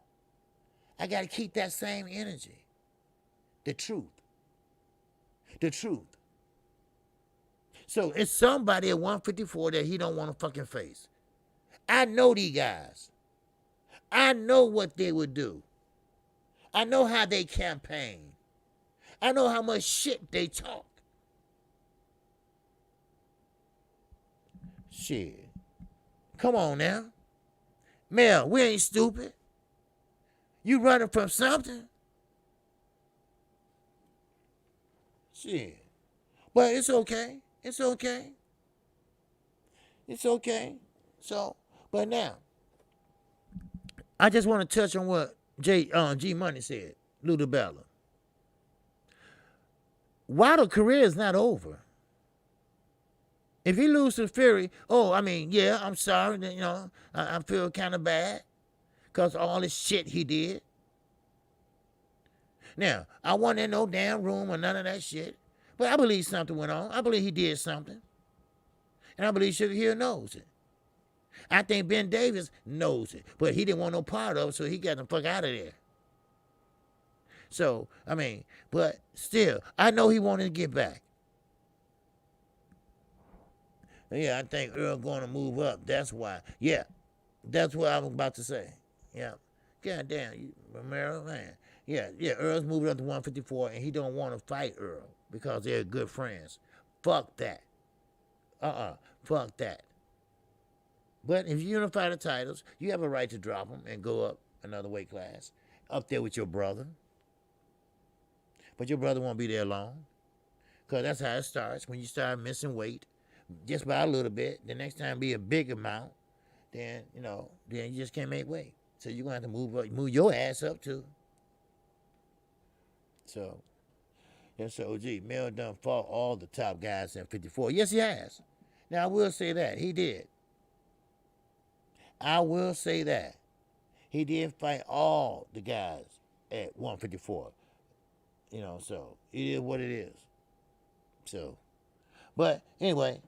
I got to keep that same energy. The truth. The truth. So it's somebody at 154 that he don't want to fucking face. I know these guys. I know what they would do. I know how they campaign. I know how much shit they talk. Shit. Come on now. Mel, we ain't stupid. You running from something? Shit. But it's okay. It's okay. It's okay. So, but now, I just want to touch on what G Money said, Lou DiBella. Wilder's career is not over. If he loses to Fury, yeah, I'm sorry. I feel kind of bad because all this shit he did. Now, I wasn't in no damn room or none of that shit, but I believe something went on. I believe he did something. And I believe Sugar Hill knows it. I think Ben Davis knows it, but he didn't want no part of it, so he got the fuck out of there. So, but still, I know he wanted to get back. Yeah, I think Earl going to move up. That's why. Yeah, that's what I was about to say. Yeah. God damn, Romero, man. Yeah, Earl's moving up to 154, and he don't want to fight Earl because they're good friends. Fuck that. Fuck that. But if you unify the titles, you have a right to drop them and go up another weight class, up there with your brother. But your brother won't be there long, because that's how it starts. When you start missing weight, just by a little bit, the next time be a big amount, then you just can't make weight. So you're gonna have to move your ass up too. So, SOG. Mel done fought all the top guys in 54. Yes, he has. Now, I will say that. He did. I will say that. He did fight all the guys at 154. So it is what it is. So, but anyway,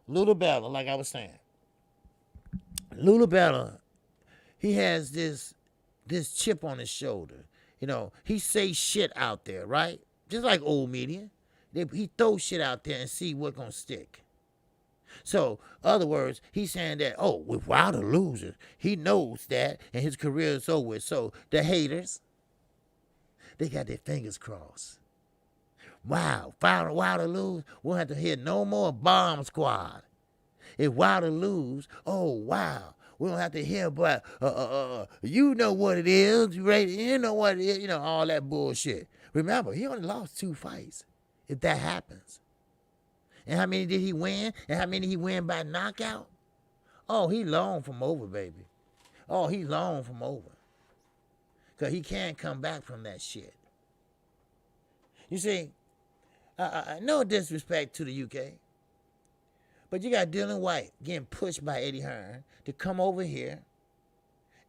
Lula Bella, like I was saying, Lula Bella, he has this chip on his shoulder. He say shit out there, right? Just like old media. He throws shit out there and see what's gonna stick. So, other words, he's saying that, with Wilder losers, he knows that, and his career is over. So, the haters, they got their fingers crossed. Wow, Wilder lose, we'll have to hear no more Bomb Squad. If Wilder lose, wow, we don't have to hear about, you know what it is, you know what it is, all that bullshit. Remember, he only lost 2 fights, if that happens. And how many did he win? And how many he win by knockout? He long from over, baby. He long from over. Because he can't come back from that shit. You see, no disrespect to the UK, but you got Dylan White getting pushed by Eddie Hearn to come over here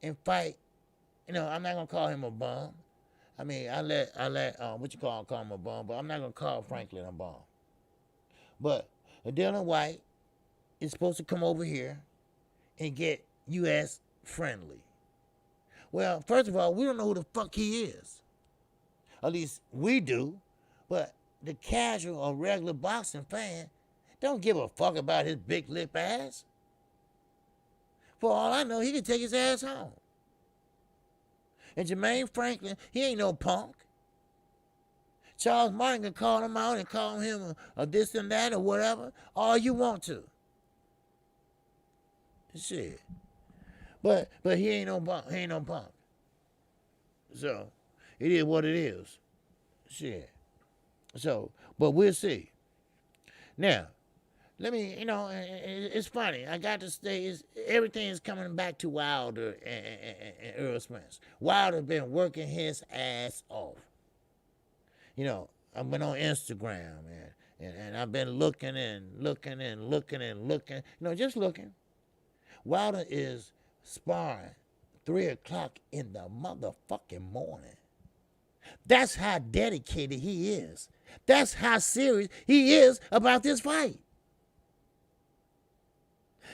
and fight. I'm not going to call him a bum. I mean, I let call him a bum, but I'm not going to call Franklin a bum. But Dylan White is supposed to come over here and get U.S. friendly. Well, first of all, we don't know who the fuck he is. At least we do. But the casual or regular boxing fan don't give a fuck about his big lip ass. For all I know, he can take his ass home. And Jermaine Franklin, he ain't no punk. Charles Martin can call him out and call him a this and that or whatever, all you want to. Shit. But he ain't no punk. He ain't no punk. So, it is what it is. Shit. So, but we'll see. Now, let me, it's funny. I got to say, everything is coming back to Wilder and Earl Spence. Wilder been working his ass off. I've been on Instagram and I've been looking, just looking. Wilder is sparring 3 o'clock in the motherfucking morning. That's how dedicated he is. That's how serious he is about this fight.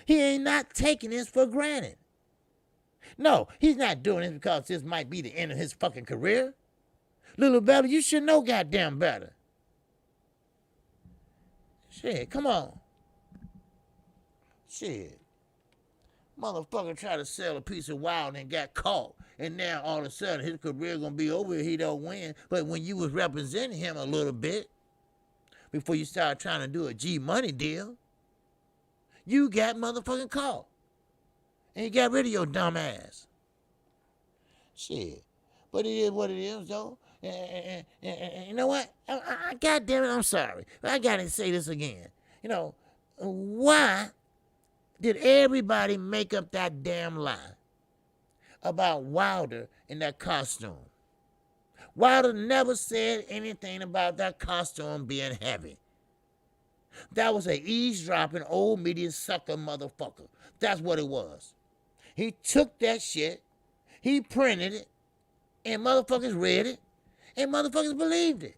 He ain't not taking this for granted. No, he's not doing this because this might be the end of his fucking career. Little Bella, you should know goddamn better. Shit, come on. Shit. Motherfucker tried to sell a piece of Wild and got caught. And now all of a sudden his career gonna be over if he don't win. But when you was representing him a little bit, before you started trying to do a G-Money deal, you got motherfucking caught. And you got rid of your dumb ass. Shit. But it is what it is, though. And you know what? God damn it, I'm sorry. I gotta say this again. Why did everybody make up that damn lie about Wilder in that costume? Wilder never said anything about that costume being heavy. That was an eavesdropping old media sucker motherfucker. That's what it was. He took that shit, he printed it, and motherfuckers read it, and motherfuckers believed it.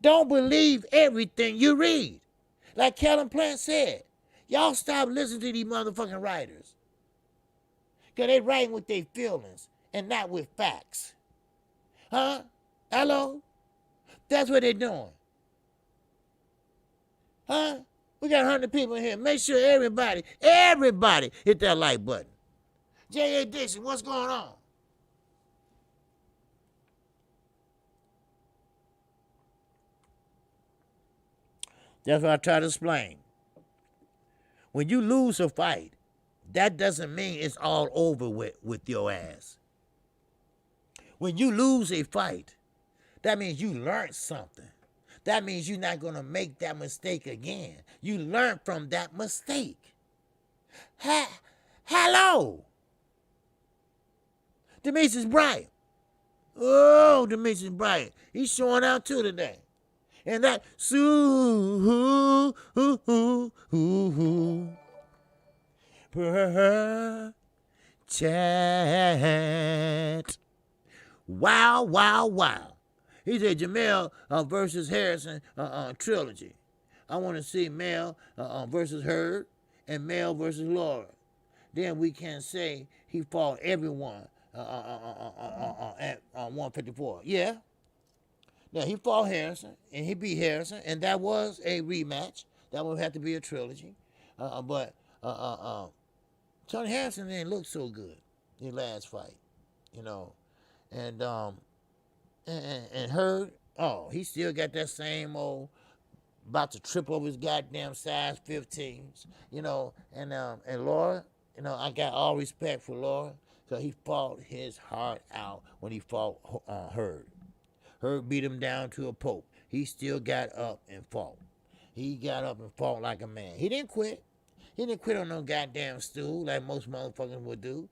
Don't believe everything you read. Like Kellen Plant said, y'all stop listening to these motherfucking writers. Because they writing with their feelings and not with facts. Huh? Hello? That's what they're doing. Huh? We got 100 people in here. Make sure everybody hit that like button. J.A. Dixon, what's going on? That's what I try to explain. When you lose a fight, that doesn't mean it's all over with your ass. When you lose a fight, that means you learned something. That means you're not going to make that mistake again. You learned from that mistake. Hello. Demetrius Bryant. Oh, Demetrius Bryant. He's showing out too today. And that chat. Wow, wow, wow. He said Jamel versus Harrison trilogy. I want to see Mel versus Herb and Mel versus Laura. Then we can say he fought everyone at 154. Yeah. Now he fought Harrison and he beat Harrison, and that was a rematch. That would have to be a trilogy. But Tony Harrison didn't look so good in the last fight, you know. And Herb, oh, he still got that same old about to trip over his goddamn size 15s, you know. And Laura, you know, I got all respect for Laura because he fought his heart out when he fought Herb. Herb beat him down to a pulp. He still got up and fought. He got up and fought like a man. He didn't quit. He didn't quit on no goddamn stool like most motherfuckers would do.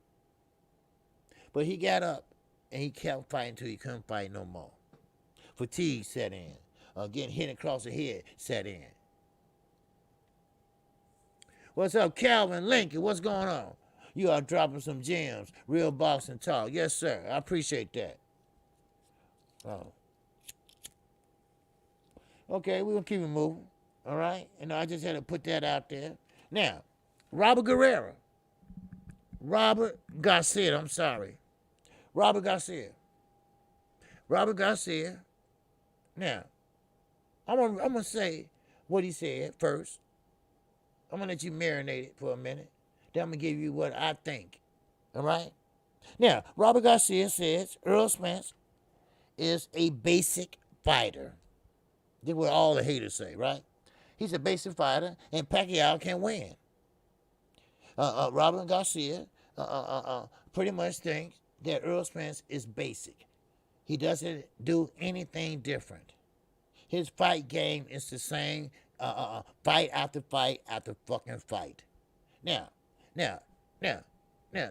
But he got up and he kept fighting till he couldn't fight no more. Fatigue set in. Getting hit across the head set in. What's up, Calvin Lincoln? What's going on? You are dropping some gems. Real boxing talk. Yes, sir. I appreciate that. Oh. Okay, we're going to keep it moving. All right? And I just had to put that out there. Now, Robert Guerrero. Robert Garcia. I'm sorry. Robert Garcia. Robert Garcia. Now, I'm gonna say what he said first. I'm going to let you marinate it for a minute. Then I'm going to give you what I think. All right? Now, Robert Garcia says Earl Spence is a basic fighter. This is what all the haters say, right? He's a basic fighter, and Pacquiao can win. Robert Garcia pretty much thinks that Earl Spence is basic. He doesn't do anything different. His fight game is the same fight after fight after fucking fight. Now,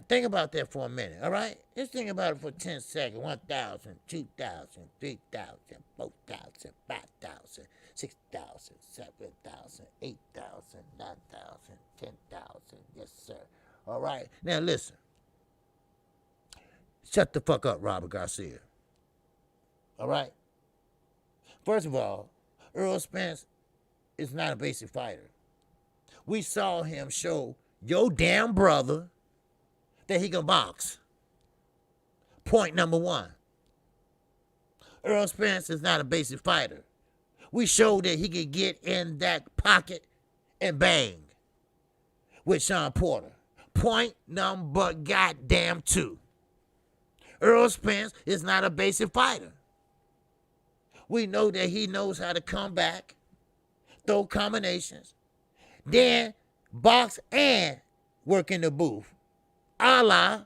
think about that for a minute, all right? Just think about it for 10 seconds. 1,000, 2,000, 3,000, 4,000, 5,000, 6,000, 7,000, 8,000, 9,000, 10,000. Yes, sir. All right? Now, listen. Shut the fuck up, Robert Garcia. All right? First of all, Earl Spence is not a basic fighter. We saw him show your damn brother that he can box. Point number one. Earl Spence is not a basic fighter. We showed that he could get in that pocket and bang with Sean Porter. Point number goddamn two. Earl Spence is not a basic fighter. We know that he knows how to come back, throw combinations, then box and work in the booth. A la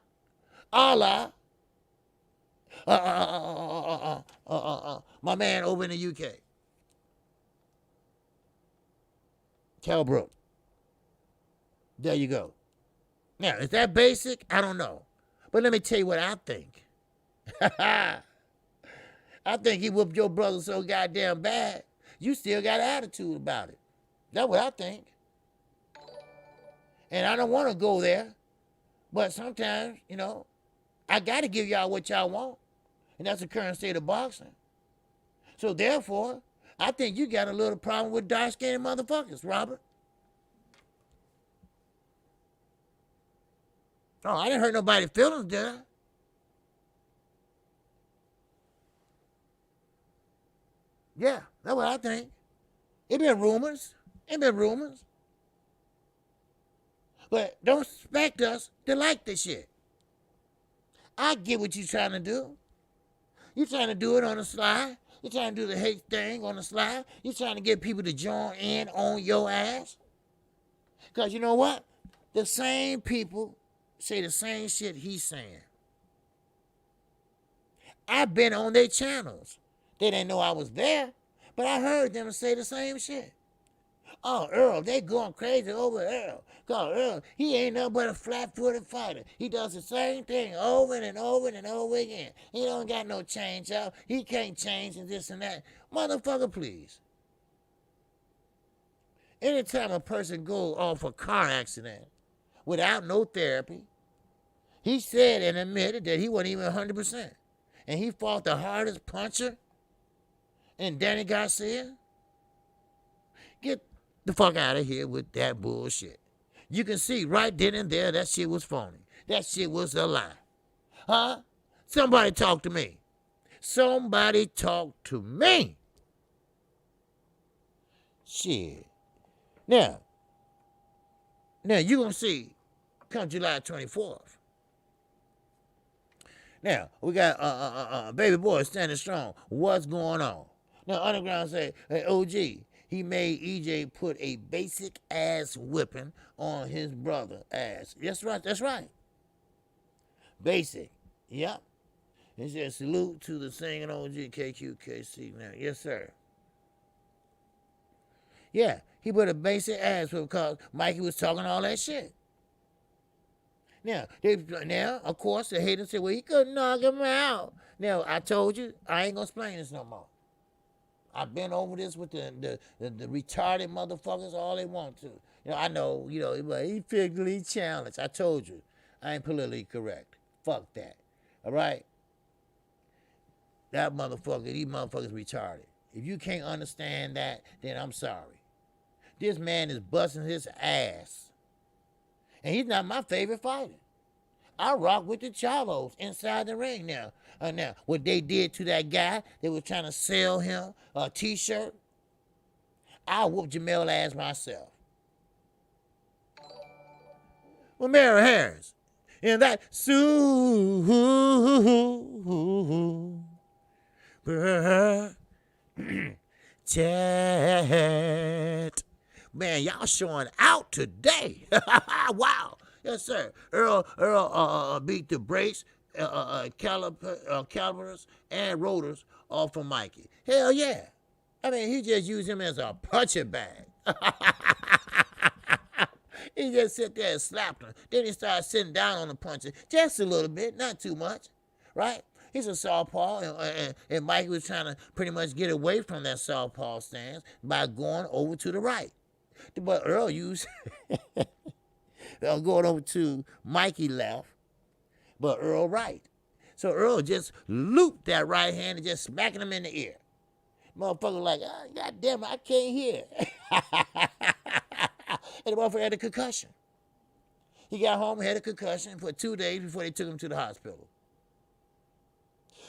my man over in the UK. Cal Brook. There you go. Now, is that basic? I don't know. But let me tell you what I think. I think he whooped your brother so goddamn bad, you still got an attitude about it. That's what I think. And I don't want to go there, but sometimes, you know, I got to give y'all what y'all want. And that's the current state of boxing. So therefore, I think you got a little problem with dark-skinned motherfuckers, Robert. Oh, I didn't hurt nobody's feelings, did I? Yeah, that's what I think. It been rumors. But don't expect us to like this shit. I get what you're trying to do. You're trying to do it on the slide. You're trying to do the hate thing on the slide. You're trying to get people to join in on your ass. Because you know what? The same people say the same shit he's saying. I've been on their channels. They didn't know I was there, but I heard them say the same shit. Oh, Earl, they going crazy over Earl. Cause Earl, he ain't nothing but a flat-footed fighter. He does the same thing over and over and over again. He don't got no change up. He can't change and this and that. Motherfucker, please. Anytime a person goes off a car accident without no therapy, he said and admitted that he wasn't even 100%. And he fought the hardest puncher in Danny Garcia. Get the fuck out of here with that bullshit. You can see right then and there that shit was phony. That shit was a lie. Huh? Somebody talk to me. Somebody talk to me. Shit. Now you're going to see come July 24th. Now, we got Baby Boy standing strong. What's going on? Now, Underground say, hey, OG, he made EJ put a basic ass whipping on his brother ass. That's right, that's right. Basic. Yep. He said, salute to the singing OG KQKC now. Yes, sir. Yeah, he put a basic ass whipping because Mikey was talking all that shit. Now, of course, the haters said, well, he couldn't knock him out. Now, I told you, I ain't going to explain this no more. I've been over this with the retarded motherfuckers all they want to. I know, but he physically challenged. I told you, I ain't politically correct. Fuck that. All right? That motherfucker, these motherfuckers retarded. If you can't understand that, then I'm sorry. This man is busting his ass. And he's not my favorite fighter. I rock with the Chalos inside the ring now. Now, what they did to that guy, they were trying to sell him a T-shirt. I whoop Jamel ass myself. Well, Mary Harris, in that chat. Man, y'all showing out today. Wow. Yes, sir. Earl beat the brakes, calipers, and rotors off of Mikey. Hell yeah. I mean, he just used him as a punching bag. He just sit there and slapped him. Then he started sitting down on the punches just a little bit, not too much, right? He's a southpaw, and Mikey was trying to pretty much get away from that southpaw stance by going over to the right. But Earl used going over to Mikey left, but Earl right. So Earl just looped that right hand and just smacking him in the ear. Motherfucker like, oh, God damn it, I can't hear. And the motherfucker had a concussion. He got home, had a concussion for 2 days before they took him to the hospital.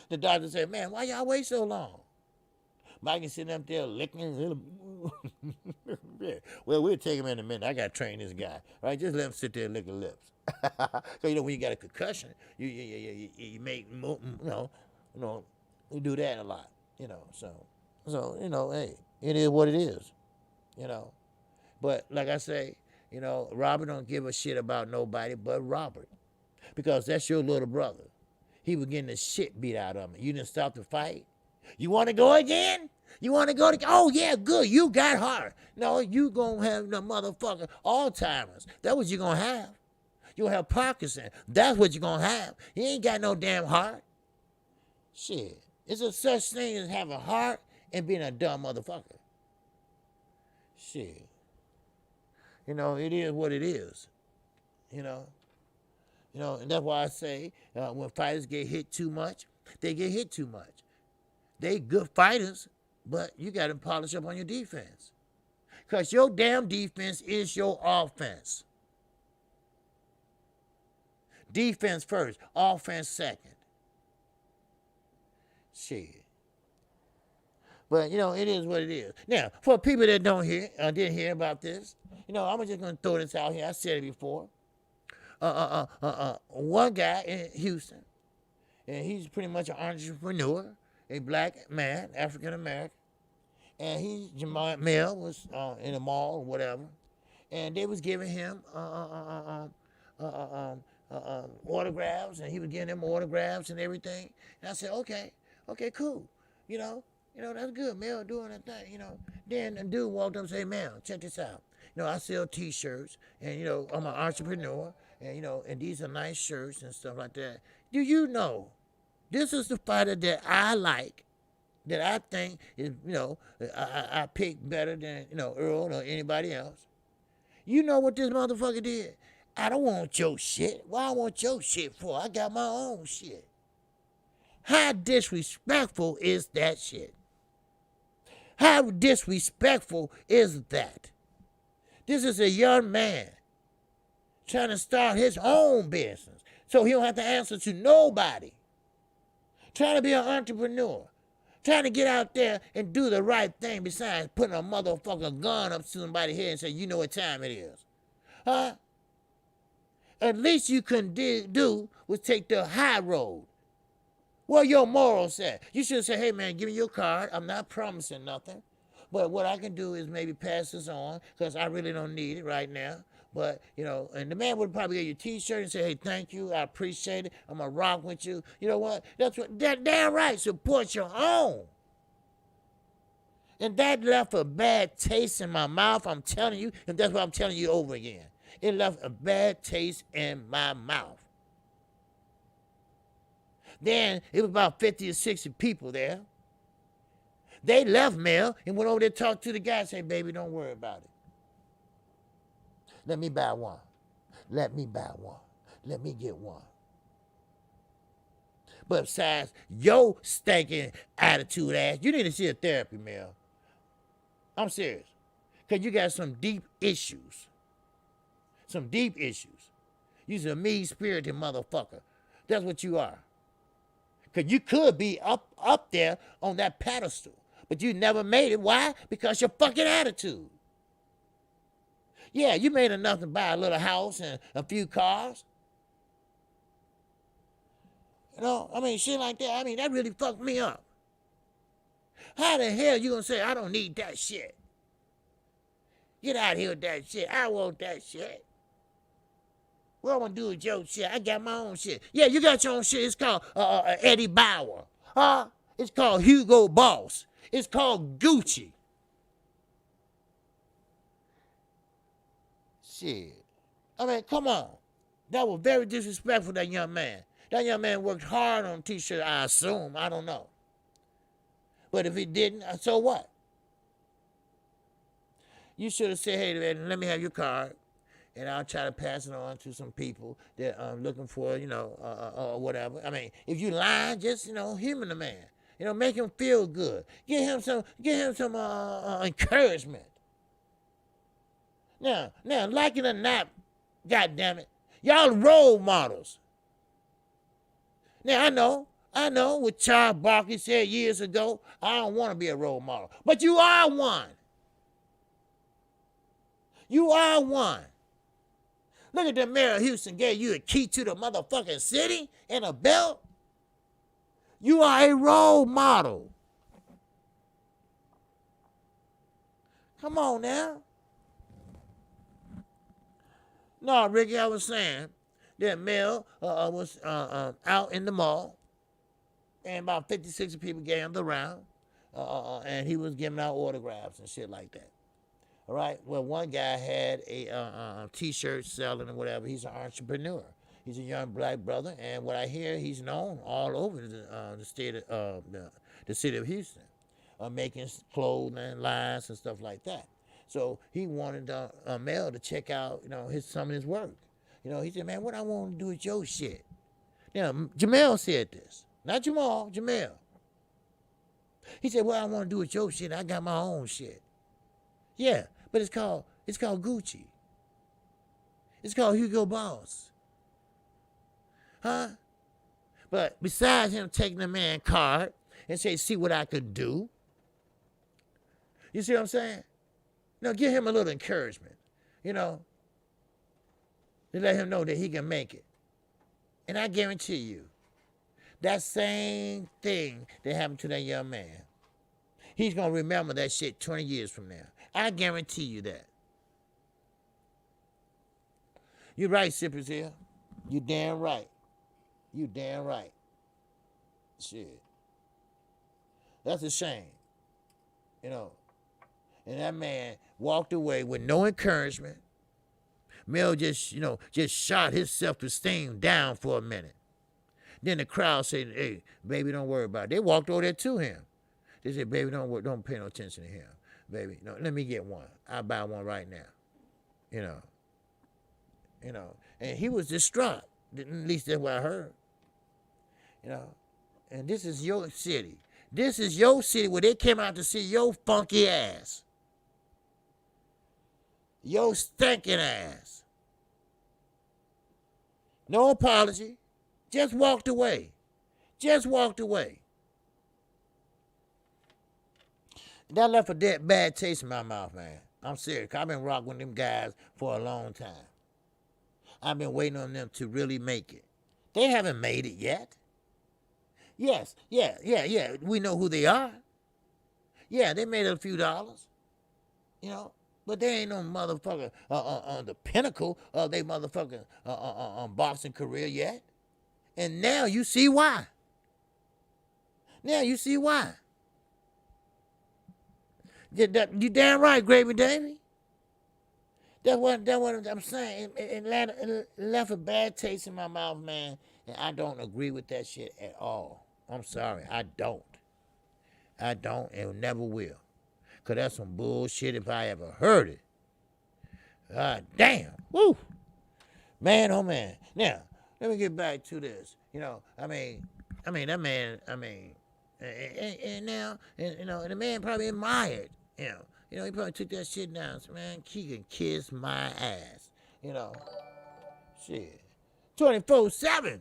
The doctor said, man, why y'all wait so long? Mikey sitting up there licking. Yeah. Well, we'll take him in a minute. I got to train this guy. Right? Just let him sit there and lick the lips. So, when you got a concussion, you make, you do that a lot, So, hey, it is what it is, But like I say, Robert don't give a shit about nobody but Robert. Because that's your little brother. He was getting the shit beat out of him. You didn't stop the fight? You want to go again? You want to go to... Oh, yeah, good. You got heart. No, you going to have the motherfucker Alzheimer's. That's what you going to have. You going to have Parkinson. That's what you going to have. You ain't got no damn heart. Shit. It's a such thing as having heart and being a dumb motherfucker. Shit. It is what it is. And that's why I say when fighters get hit too much, they get hit too much. They good fighters, but you got to polish up on your defense. Because your damn defense is your offense. Defense first, offense second. Shit. But, it is what it is. Now, for people that didn't hear about this, I'm just going to throw this out here. I said it before. One guy in Houston, and he's pretty much an entrepreneur, a black man, African American, and Jamel was in a mall or whatever, and they was giving him autographs, and he was giving them autographs and everything. And I said, okay, cool, that's good, Mel doing that thing, Then a dude walked up and said, man, check this out. I sell t-shirts, and, I'm an entrepreneur, and, and these are nice shirts and stuff like that. Do you know, this is the fighter that I like, that I think is, I pick better than, Earl or anybody else. You know what this motherfucker did? I don't want your shit. Why I want your shit for? I got my own shit. How disrespectful is that shit? How disrespectful is that? This is a young man trying to start his own business so he don't have to answer to nobody. Trying to be an entrepreneur. Trying to get out there and do the right thing besides putting a motherfucking gun up to somebody's head and say, you know what time it is. Huh? At least you couldn't do was take the high road. Where your morals at? You should say, hey man, give me your card. I'm not promising nothing. But what I can do is maybe pass this on because I really don't need it right now. But, and the man would probably get your t-shirt and say, hey, thank you. I appreciate it. I'm going to rock with you. You know what? That damn right. Support your own. And that left a bad taste in my mouth, I'm telling you. And that's what I'm telling you over again. It left a bad taste in my mouth. Then it was about 50 or 60 people there. They left Mel and went over there to talk to the guy and say, baby, don't worry about it. Let me buy one. Let me buy one. Let me get one. But besides your stinking attitude ass, you need to see a therapy, Mel. I'm serious. Because you got some deep issues. Some deep issues. You're a mean-spirited motherfucker. That's what you are. Because you could be up there on that pedestal. But you never made it. Why? Because your fucking attitude. Yeah, you made enough to buy a little house and a few cars. Shit like that. That really fucked me up. How the hell you gonna say, I don't need that shit? Get out of here with that shit. I want that shit. What I'm gonna do with your shit? I got my own shit. Yeah, you got your own shit. It's called Eddie Bauer. Huh? It's called Hugo Boss. It's called Gucci. Shit. Come on. That was very disrespectful, that young man. That young man worked hard on t-shirt, I assume. I don't know. But if he didn't, so what? You should have said, hey, man, let me have your card, and I'll try to pass it on to some people that are looking for, or whatever. If you lying, just, humor the man. Make him feel good. Give him some encouragement. Now, like it or not, goddammit, y'all role models. Now, I know what Charles Barkley said years ago, I don't want to be a role model. But you are one. You are one. Look at the mayor of Houston gave you a key to the motherfucking city and a belt. You are a role model. Come on now. No, Ricky, I was saying that Mel was out in the mall, and about 50, 60 people gathered around, and he was giving out autographs and shit like that. All right. Well, one guy had a t-shirt selling or whatever. He's an entrepreneur. He's a young black brother, and what I hear, he's known all over the state of the city of Houston, making clothing lines and stuff like that. So he wanted Mel to check out, some of his work. He said, man, what I want to do with your shit. Now, Jamel said this, not Jamal, Jamel. He said, what I want to do with your shit, I got my own shit. Yeah, but it's called Gucci. It's called Hugo Boss. Huh? But besides him taking the man's card and say, see what I could do. You see what I'm saying? Give him a little encouragement, to let him know that he can make it. And I guarantee you, that same thing that happened to that young man, he's going to remember that shit 20 years from now. I guarantee you that. You're right, Sippers here. You damn right. You damn right. Shit. That's a shame. And that man walked away with no encouragement. Mel just, just shot his self-esteem down for a minute. Then the crowd said, hey, baby, don't worry about it. They walked over there to him. They said, baby, don't pay no attention to him. Baby, no, let me get one. I'll buy one right now. And he was distraught. At least that's what I heard. And this is your city. This is your city where they came out to see your funky ass. Your stinking ass. No apology. Just walked away. Just walked away. That left a bad taste in my mouth, man. I'm serious. I've been rocking with them guys for a long time. I've been waiting on them to really make it. They haven't made it yet. Yes, yeah. We know who they are. Yeah, they made a few dollars. But they ain't no motherfucker on the pinnacle of their motherfucking boxing career yet. And now you see why. You damn right, Gravy Davy. That's what I'm saying. It left a bad taste in my mouth, man. And I don't agree with that shit at all. I'm sorry, I don't. And never will. Because that's some bullshit if I ever heard it. God damn. Woo. Man, oh man. Now, let me get back to this. That man, and now, and the man probably admired, he probably took that shit down. So, man, he can kiss my ass, shit. 24/7,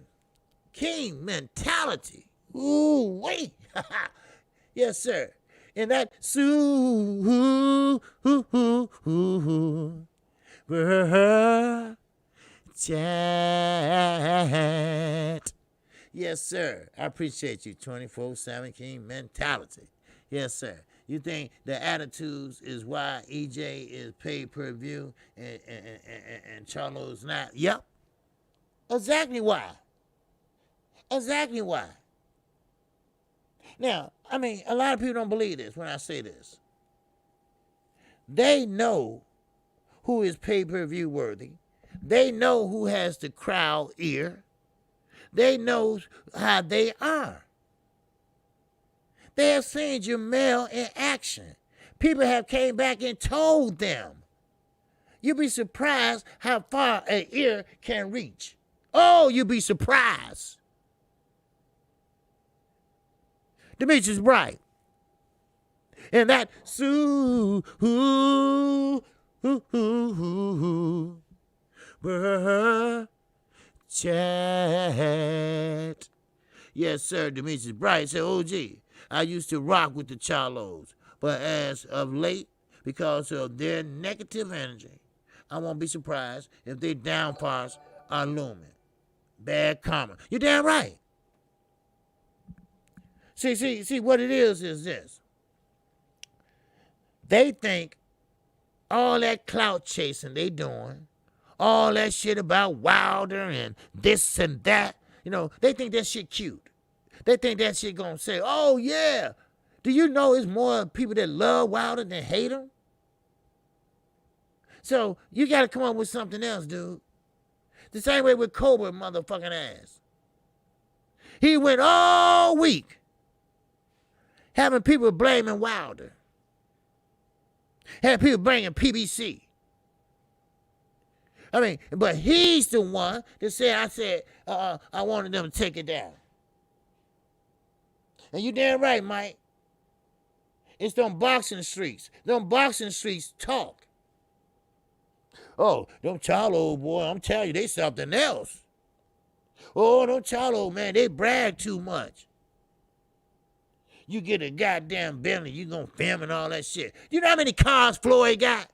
king mentality. Ooh, wait. Yes, sir. And that chat. Yes, sir. I appreciate you. 24/7 king mentality. Yes, sir. You think the attitudes is why EJ is paid per view and Charlo's not? Yep. Exactly why. Now, a lot of people don't believe this when I say this. They know who is pay-per-view worthy. They know who has the crowd ear. They know how they are. They have seen Jamel in action. People have came back and told them. You'd be surprised how far an ear can reach. Oh, you'd be surprised. Demetrius Bright. And that chat. Yes, sir, Demetrius Bright said, OG, I used to rock with the Charlos, but as of late, because of their negative energy, I won't be surprised if their downfalls are looming. Bad karma. You're damn right. See, what it is this. They think all that clout chasing they doing, all that shit about Wilder and this and that, they think that shit cute. They think that shit gonna say, oh yeah, do you know it's more people that love Wilder than hate him? So you gotta come up with something else, dude. The same way with Cobra motherfucking ass. He went all week having people blaming Wilder. Had people bringing PBC. But he's the one that said, I wanted them to take it down. And you damn right, Mike. It's them boxing streets. Them boxing streets talk. Oh, them Charlo boy, I'm telling you, they something else. Oh, them Charlo, man, they brag too much. You get a goddamn Bentley, you gonna film and all that shit. You know how many cars Floyd got?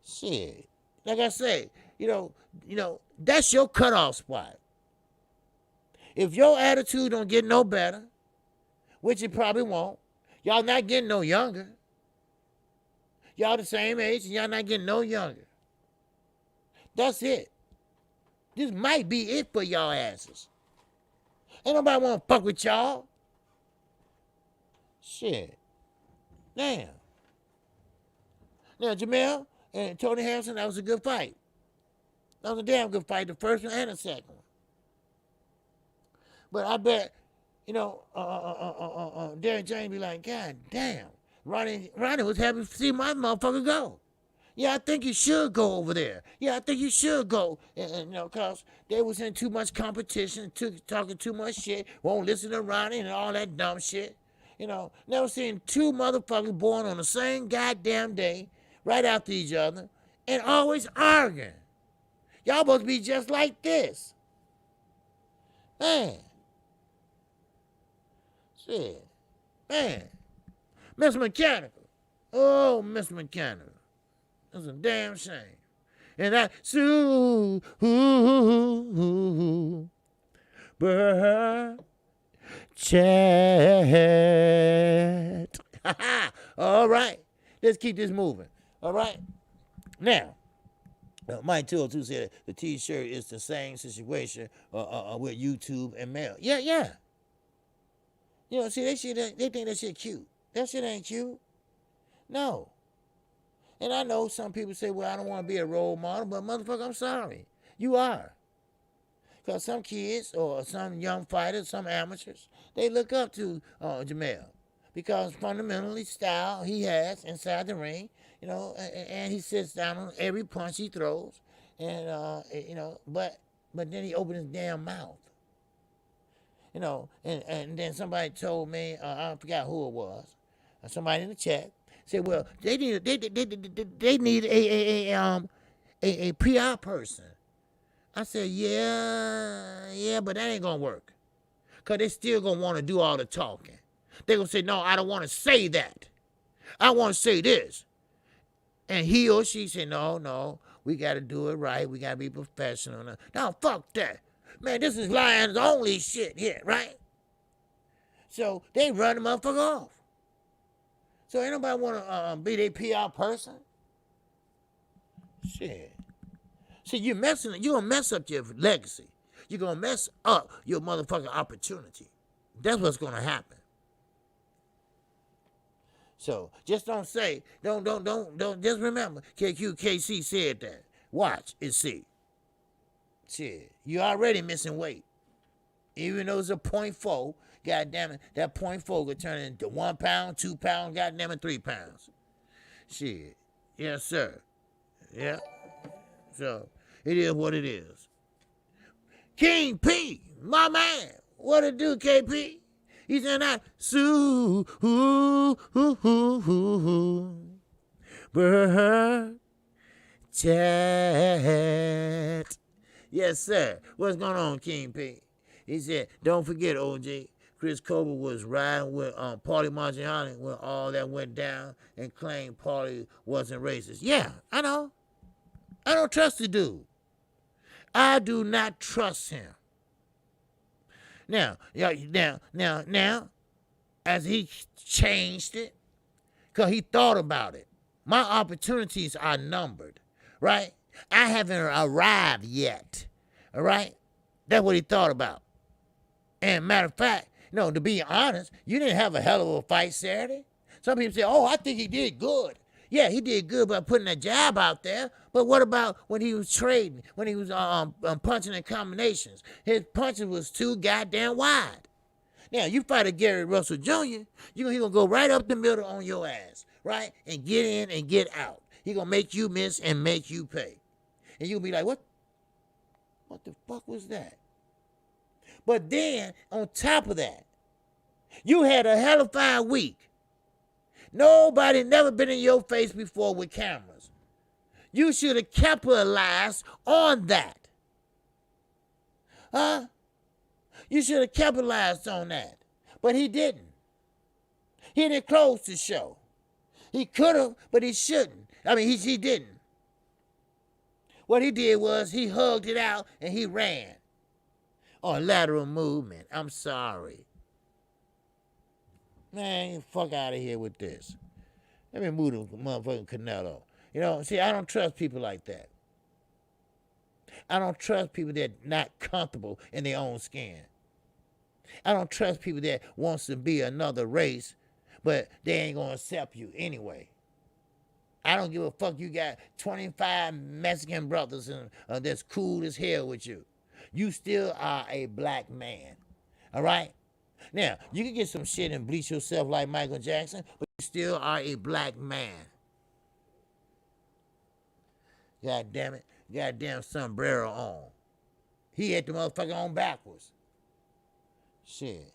Shit. Like I say, that's your cutoff spot. If your attitude don't get no better, which it probably won't, y'all not getting no younger. Y'all the same age and y'all not getting no younger. That's it. This might be it for y'all asses. Ain't nobody want to fuck with y'all. Shit. Damn. Now, Jamel and Tony Harrison, that was a good fight. That was a damn good fight, the first one and the second one. But I bet, Derrick James be like, God damn, Ronnie was happy to see my motherfucker go. Yeah, I think you should go over there. Yeah, I think you should go. And cause they was in too much competition, talking too much shit, won't listen to Ronnie and all that dumb shit. Never seen two motherfuckers born on the same goddamn day, right after each other, and always arguing. Y'all supposed to be just like this. Man. Shit. Man. Miss Mechanical. Oh, Miss Mechanical. That's a damn shame. And that super chat. All right. Let's keep this moving. All right. Now, Mike 202 said the T-shirt is the same situation with YouTube and mail. Yeah. See, they think that shit cute. That shit ain't cute. No. And I know some people say, well, I don't want to be a role model, but motherfucker, I'm sorry. You are. Because some kids or some young fighters, some amateurs, they look up to Jamel. Because fundamentally, style he has inside the ring, and he sits down on every punch he throws. And, but then he opens his damn mouth. And then somebody told me, I forgot who it was, somebody in the chat said, well, they need a PR person. I said, yeah, but that ain't gonna work, cause they still gonna want to do all the talking. They gonna say, no, I don't want to say that. I want to say this, and he or she said, no, we got to do it right. We got to be professional. No, fuck that. Man, this is Lions only shit here, right? So they run the motherfucker off. So ain't nobody want to be their PR person? Shit. See, you're going to mess up your legacy. You're going to mess up your motherfucking opportunity. That's what's going to happen. So just don't say, don't, just remember, KQKC said that. Watch and see. Shit, you already missing weight. Even though it's a 0.4, goddamn it, that 0.4 could turn into 1 pound, 2 pounds, goddamn it, 3 pounds. Shit. Yes, sir. Yeah. So, it is what it is. King P, my man. What it do, KP? He's in that bird chat. Yes, sir. What's going on, King P? He said, don't forget, OJ, Chris Cobra was riding with Paulie Malignaggi when all that went down and claimed Paulie wasn't racist. Yeah, I know. I don't trust the dude. I do not trust him. Now, as he changed it, because he thought about it, my opportunities are numbered, right? I haven't arrived yet, all right? That's what he thought about. And matter of fact, to be honest, you didn't have a hell of a fight Saturday. Some people say, oh, I think he did good. Yeah, he did good by putting that jab out there. But what about when he was trading, when he was punching in combinations? His punches was too goddamn wide. Now, you fight a Gary Russell Jr., he going to go right up the middle on your ass, right? And get in and get out. He going to make you miss and make you pay. And you'll be like, what the fuck was that? But then, on top of that, you had a hellified week. Nobody never been in your face before with cameras. You should have capitalized on that. Huh? You should have capitalized on that. But he didn't. He didn't close the show. He could have, but he shouldn't. I mean, he didn't. What he did was he hugged it out and he ran. Or lateral movement. I'm sorry. Man, fuck out of here with this. Let me move the motherfucking Canelo. See, I don't trust people like that. I don't trust people that are not comfortable in their own skin. I don't trust people that wants to be another race, but they ain't gonna accept you anyway. I don't give a fuck. You got 25 Mexican brothers and that's cool as hell with you. You still are a black man. All right? Now, you can get some shit and bleach yourself like Michael Jackson, but you still are a black man. God damn it. Goddamn sombrero on. He had the motherfucker on backwards. Shit.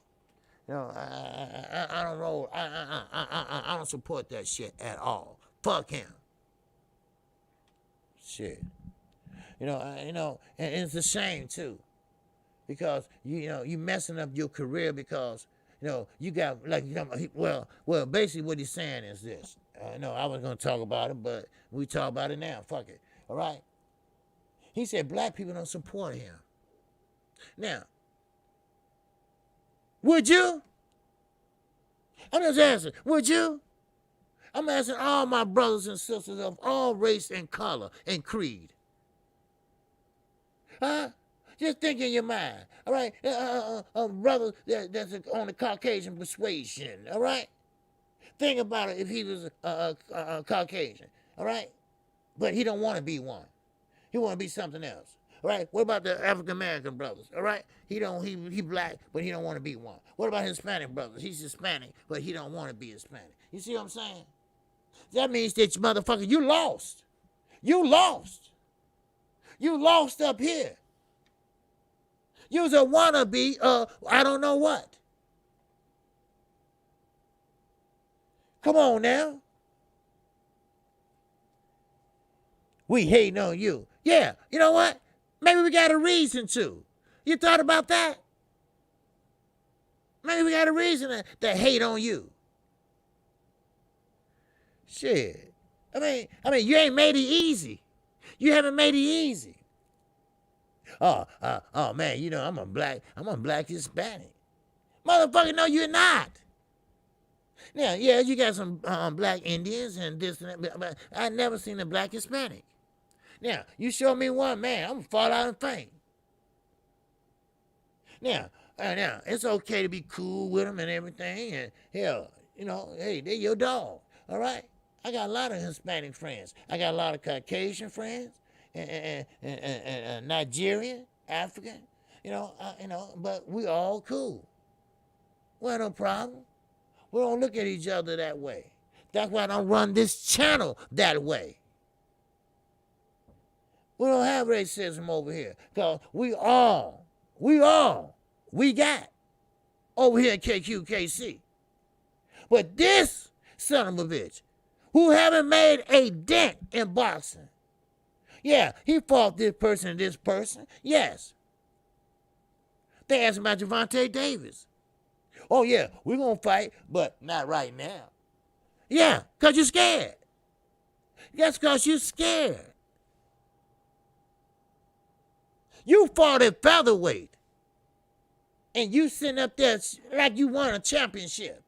You know, I don't roll. I don't support that shit at all. Fuck him. Shit. You know, and it's a shame too, because you messing up your career because you got like well basically what he's saying is this. No, I was gonna talk about it, but we talk about it now. Fuck it. All right. He said black people don't support him. Now, would you? I'm just asking, would you? I'm asking all my brothers and sisters of all race and color and creed. Huh? Just think in your mind, all right? Brother that's on the Caucasian persuasion, all right? Think about it if he was a Caucasian, all right? But he don't want to be one. He want to be something else. All right? What about the African American brothers? All right? He black, but he don't want to be one. What about Hispanic brothers? He's Hispanic, but he don't want to be Hispanic. You see what I'm saying? That means that motherfucker, you lost. You lost. You lost up here. You was a wannabe, I don't know what. Come on now. We hating on you. Yeah, you know what? Maybe we got a reason to. You thought about that? Maybe we got a reason to hate on you. Shit. I mean, you ain't made it easy. You haven't made it easy. Oh man, I'm a black Hispanic. Motherfucker, no, you're not. Now, yeah, you got some black Indians and this and that, but I never seen a black Hispanic. Now, you show me one, man, I'm gonna fall out and faint. Now, it's okay to be cool with them and everything, and hell, hey, they're your dog, all right? I got a lot of Hispanic friends. I got a lot of Caucasian friends, and Nigerian, African, but we all cool. Well, no problem. We don't look at each other that way. That's why I don't run this channel that way. We don't have racism over here, because we got over here at KQKC. But this son of a bitch, who haven't made a dent in boxing, yeah, he fought this person and this person, yes. They asked about Gervonta Davis. Oh yeah, we're gonna fight, but not right now. Yeah, because you're scared. That's because you're scared. You fought at featherweight, and you sitting up there like you won a championship.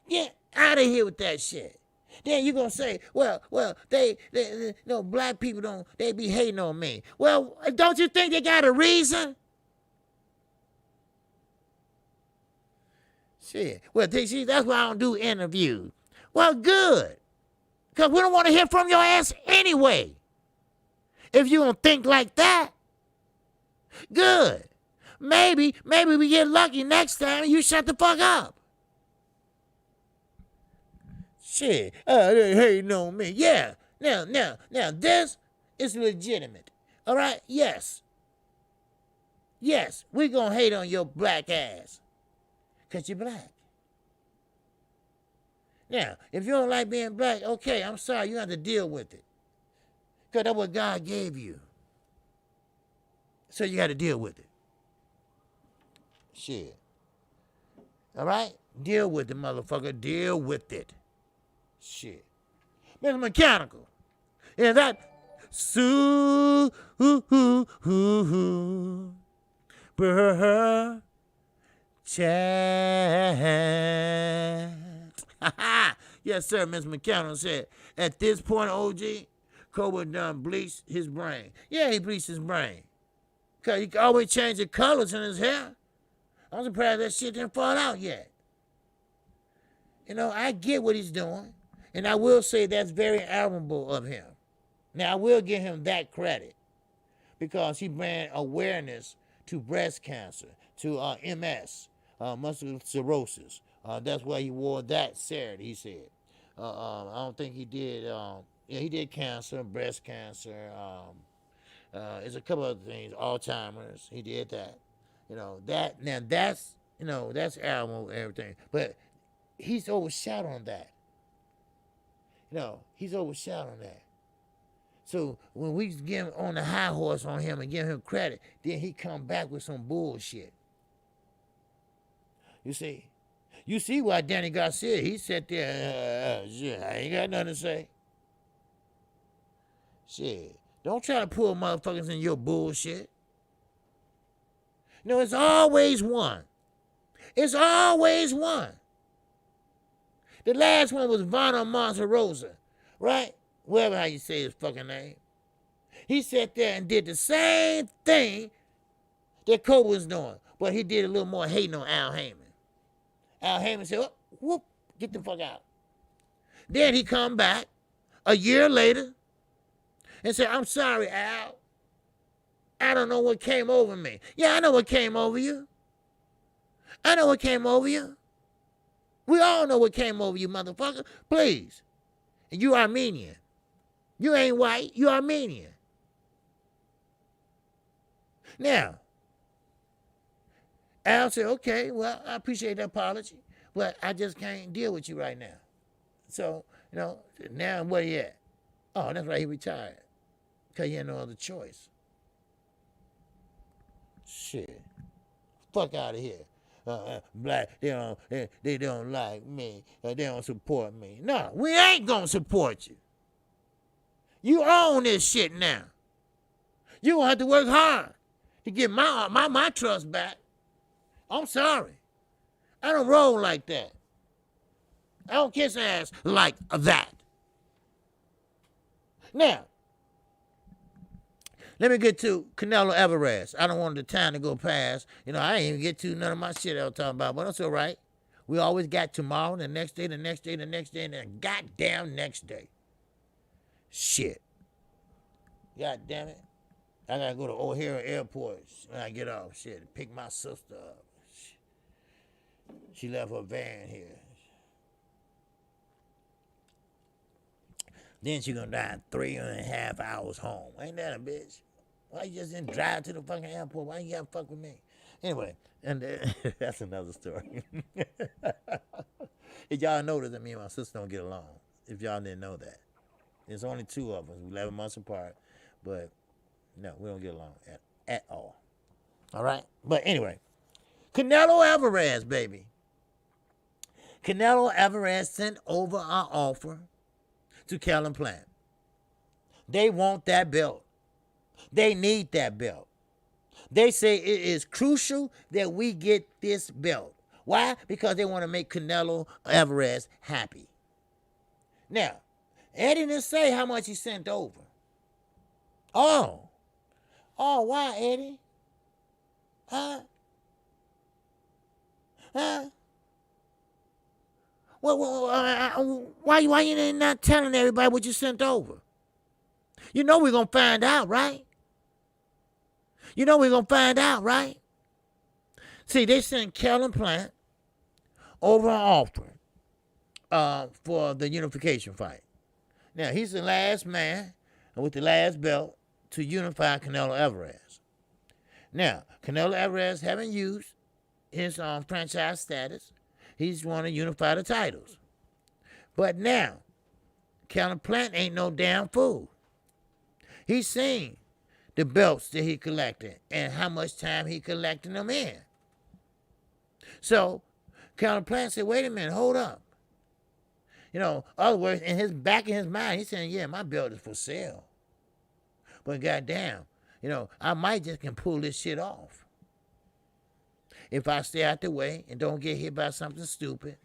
Get out of here with that shit. Then you're going to say, well, they black people they be hating on me. Well, don't you think they got a reason? Shit. Well, see, that's why I don't do interviews. Well, good. Because we don't want to hear from your ass anyway. If you don't think like that, good. Maybe we get lucky next time and you shut the fuck up. Shit, they hating on me. Yeah. Now, this is legitimate. All right? Yes, we gonna hate on your black ass. Because you're black. Now, if you don't like being black, okay, I'm sorry, you have to deal with it. Because that's what God gave you. So you got to deal with it. Shit. All right? Deal with it, motherfucker. Deal with it. Shit. Mr. Mechanical. Yeah, that super chat. Yes, sir, Mr. Mechanical said, at this point, OG, Cobra done bleached his brain. Yeah, he bleached his brain. Because he can always change the colors in his hair. I'm surprised that shit didn't fall out yet. I get what he's doing. And I will say that's very admirable of him. Now, I will give him that credit because he brought awareness to breast cancer, to MS, multiple sclerosis. That's why he wore that Saturday, he said. I don't think he did, he did cancer, breast cancer. There's a couple other things, Alzheimer's, he did that. That's admirable and everything. But he's overshadowing that. He's overshadowing that. So when we get on the high horse on him and give him credit, then he come back with some bullshit. You see why Danny Garcia, he sat there, shit, I ain't got nothing to say. Shit, don't try to pull motherfuckers in your bullshit. It's always one. It's always one. The last one was Vanna Monterosa, right? Whatever how you say his fucking name. He sat there and did the same thing that Kobe was doing, but he did a little more hating on Al Heyman. Al Heyman said, oh, whoop, get the fuck out. Then he come back a year later and said, I'm sorry, Al. I don't know what came over me. Yeah, I know what came over you. I know what came over you. We all know what came over you, motherfucker. Please. And you Armenian. You ain't white. You Armenian. Now, Al said, okay, well, I appreciate the apology, but I just can't deal with you right now. So, now where he at? Oh, that's right, he retired. Because he had no other choice. Shit. Fuck out of here. Black, they don't like me. They don't support me. No, we ain't gonna support you. You own this shit now. You gonna have to work hard to get my trust back. I'm sorry. I don't roll like that. I don't kiss ass like that. Now, let me get to Canelo Alvarez. I don't want the time to go past. I ain't even get to none of my shit I was talking about, but that's all right. We always got tomorrow, the next day, the next day, the next day, and the goddamn next day. Shit. God damn it. I gotta go to O'Hare Airport when I get off. Shit, pick my sister up. She left her van here. Then she gonna drive 3.5 hours home. Ain't that a bitch? Why you just didn't drive to the fucking airport? Why you gotta fuck with me? Anyway, and that's another story. If y'all notice that me and my sister don't get along, if y'all didn't know that. There's only two of us. We're 11 months apart, but no, we don't get along at all. All right? But anyway, Canelo Alvarez, baby. Canelo Alvarez sent over our offer to Calvin Plant. They want that belt. They need that belt. They say it is crucial that we get this belt. Why? Because they want to make Canelo Alvarez happy. Now, Eddie didn't say how much he sent over. Oh, why, Eddie? Huh? Well, why you not telling everybody what you sent over? We're going to find out, right? We're going to find out, right? See, they sent Calvin Plant over an offer for the unification fight. Now, he's the last man with the last belt to unify Canelo Alvarez. Now, Canelo Alvarez haven't used his franchise status. He's want to unify the titles. But now, Calvin Plant ain't no damn fool. He's seen the belts that he collected and how much time he collecting them in. So, Calvin Plant said, wait a minute, hold up. Other words, in his mind, he's saying, yeah, my belt is for sale. But goddamn, I might just can pull this shit off. If I stay out the way and don't get hit by something stupid,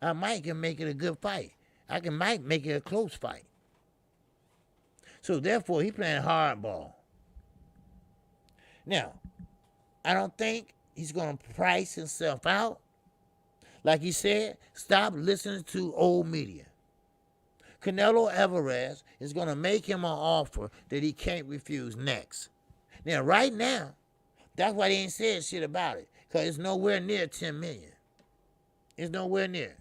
I might can make it a good fight. Might make it a close fight. So therefore, he playing hardball. Now, I don't think he's going to price himself out Like he said, stop listening to old media. Canelo Alvarez is going to make him an offer that he can't refuse next. Now, right now, that's why they ain't said shit about it, because it's nowhere near 10 million. It's nowhere near.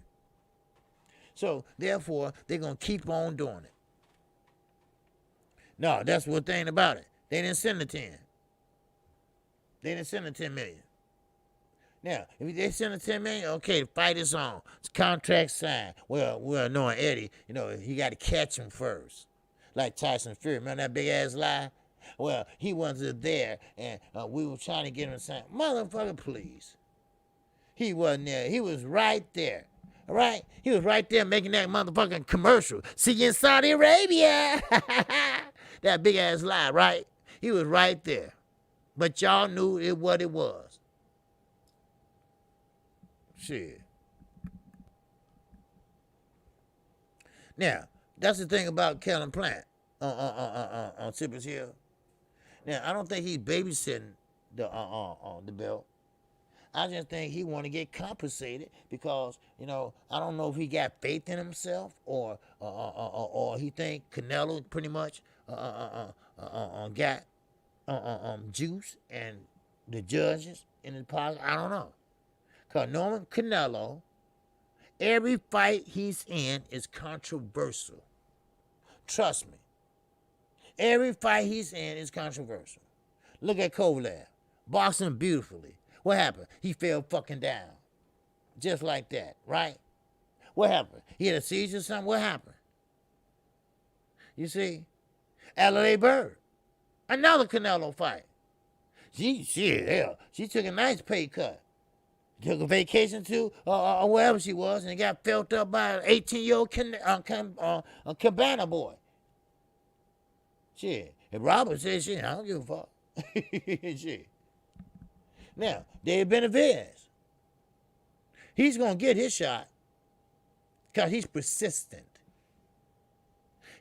So, therefore, they're going to keep on doing it. No, that's what thing about it. They didn't send the 10. They didn't send the 10 million. Now, if they send the 10 million, okay, the fight is on. It's contract signed. Well, knowing Eddie, he got to catch him first. Like Tyson Fury. Remember that big ass lie? Well, he wasn't there, and we were trying to get him to sign. Motherfucker, please. He wasn't there. He was right there. All right? He was right there making that motherfucking commercial. See you in Saudi Arabia. That big ass lie, right? He was right there. But y'all knew what it was. Shit. Now, that's the thing about Kellen Plant on Cypress Hill. Now, I don't think he's babysitting the belt. I just think he want to get compensated because, I don't know if he got faith in himself or he think Canelo pretty much got juice and the judges in his pocket. I don't know. Because Norman Canelo, every fight he's in is controversial. Trust me. Every fight he's in is controversial. Look at Kovalev. Boxing beautifully. What happened? He fell fucking down. Just like that, right? What happened? He had a seizure or something? What happened? You see? Adelaide Bird. Another Canelo fight. She took a nice pay cut. Took a vacation to wherever she was and got felt up by an 18-year-old Cabana boy. Shit. And Robert said, shit, I don't give a fuck. Shit. Now, Dave Benavidez. He's going to get his shot because he's persistent.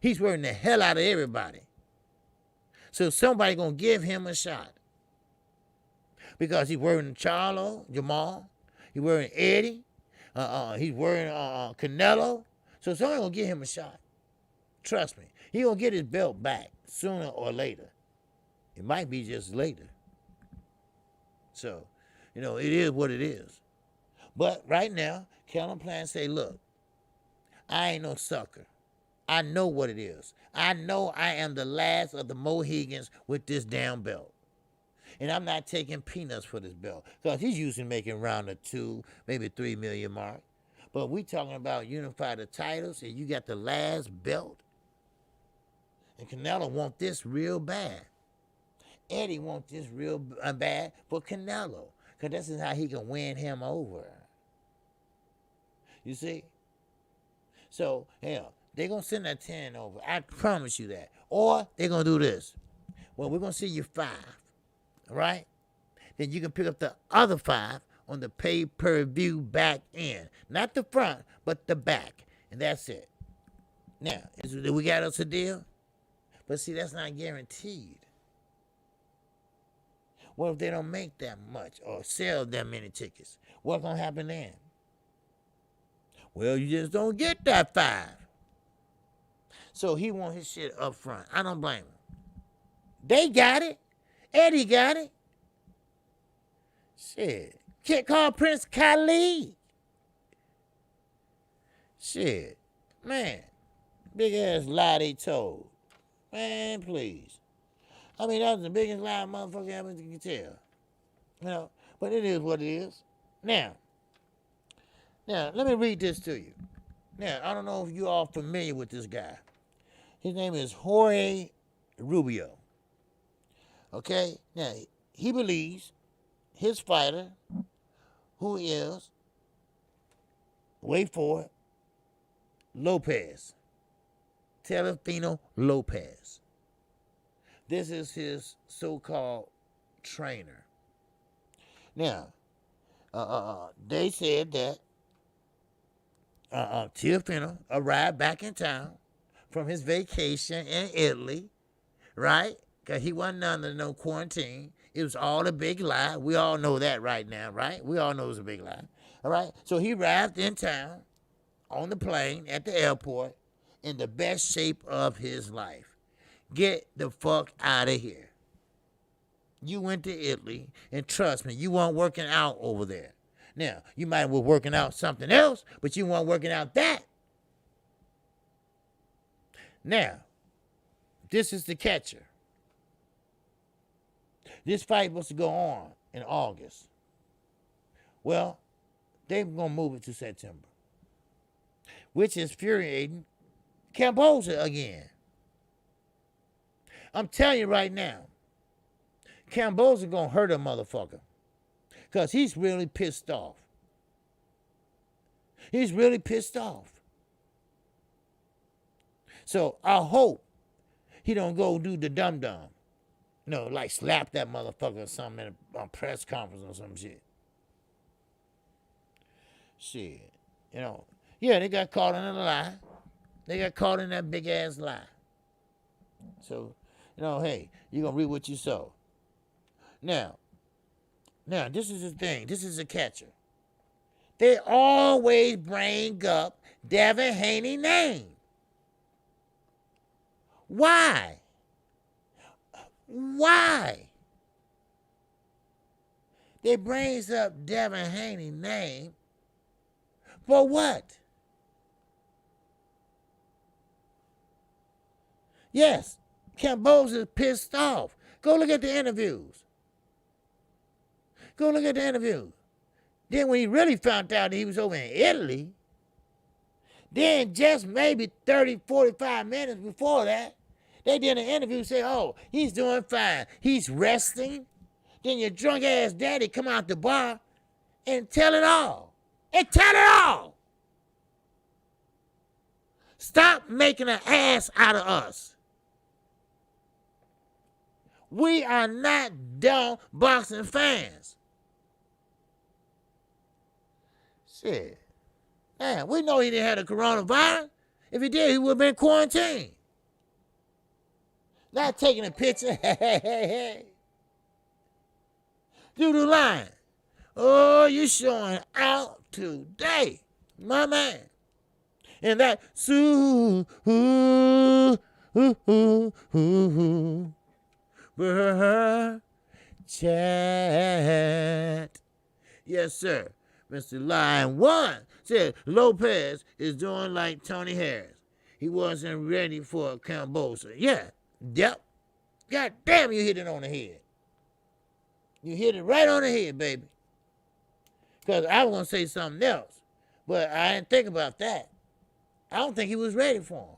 He's working the hell out of everybody. So somebody going to give him a shot. Because he's working Jamal. He's working Eddie. He's working Canelo. So somebody's going to give him a shot. Trust me. He's going to get his belt back sooner or later. It might be just later. So, it is what it is. But right now, Kellen Plant say, look, I ain't no sucker. I know what it is. I know I am the last of the Mohegans with this damn belt. And I'm not taking peanuts for this belt. Because he's usually making around the 2, maybe 3 million mark. But we talking about unify the titles, and you got the last belt. And Canelo want this real bad. Eddie want this real bad for Canelo. Because this is how he can win him over. You see? So, hell, they're going to send that 10 over. I promise you that. Or they're going to do this. Well, we're going to see you 5. Right? Then you can pick up the other 5 on the pay-per-view back end. Not the front, but the back. And that's it. Now, we got us a deal? But see, that's not guaranteed. What if they don't make that much or sell that many tickets? What's going to happen then? Well, you just don't get that 5. So he want his shit up front. I don't blame him. They got it. Eddie got it. Shit. Kid called Prince Khalid. Shit. Man. Big ass lie they told. Man, please. I mean, that was the biggest lie a motherfucker ever can tell. But it is what it is. Now, let me read this to you. Now, I don't know if you all familiar with this guy. His name is Jorge Rubio. Okay? Now, he believes his fighter, who is, wait for it, Lopez. Telefino Lopez. This is his so-called trainer. Now, they said that Telefino arrived back in town from his vacation in Italy, right? Because he wasn't under no quarantine. It was all a big lie. We all know that right now, right? We all know it was a big lie. All right? So he arrived in town on the plane at the airport in the best shape of his life. Get the fuck out of here. You went to Italy, and trust me, you weren't working out over there. Now, you might have been working out something else, but you weren't working out that. Now, this is the catcher. This fight was to go on in August. Well, they're going to move it to September, which is infuriating Cambodia again. I'm telling you right now, Cambodia going to hurt a motherfucker because he's really pissed off. He's really pissed off. So I hope he don't go do the dum-dum. You know, like slap that motherfucker or something in a press conference or some shit. Shit. You know, yeah, they got caught in a lie. They got caught in that big-ass lie. So, you know, hey, you're going to reap what you sow. Now, this is the thing. This is the catcher. They always bring up Devin Haney's name. Why? Why? They brings up Devin Haney's name for what? Yes, Cambodia's pissed off. Go look at the interviews. Go look at the interviews. Then when he really found out that he was over in Italy, then just maybe 30, 45 minutes before that, they did an interview and say, oh, he's doing fine. He's resting. Then your drunk ass daddy come out the bar and tell it all. And tell it all. Stop making an ass out of us. We are not dumb boxing fans. Shit. Man, we know he didn't have the coronavirus. If he did, he would have been quarantined. Not taking a picture. Hey. Doodle line. Oh, you showing out today, my man. And that chat. Yes, sir. Mr. Line 1 said Lopez is doing like Tony Harris. He wasn't ready for Cambodia. Yeah. Yep. God damn, you hit it on the head. You hit it right on the head, baby. Because I was going to say something else, but I didn't think about that. I don't think he was ready for him.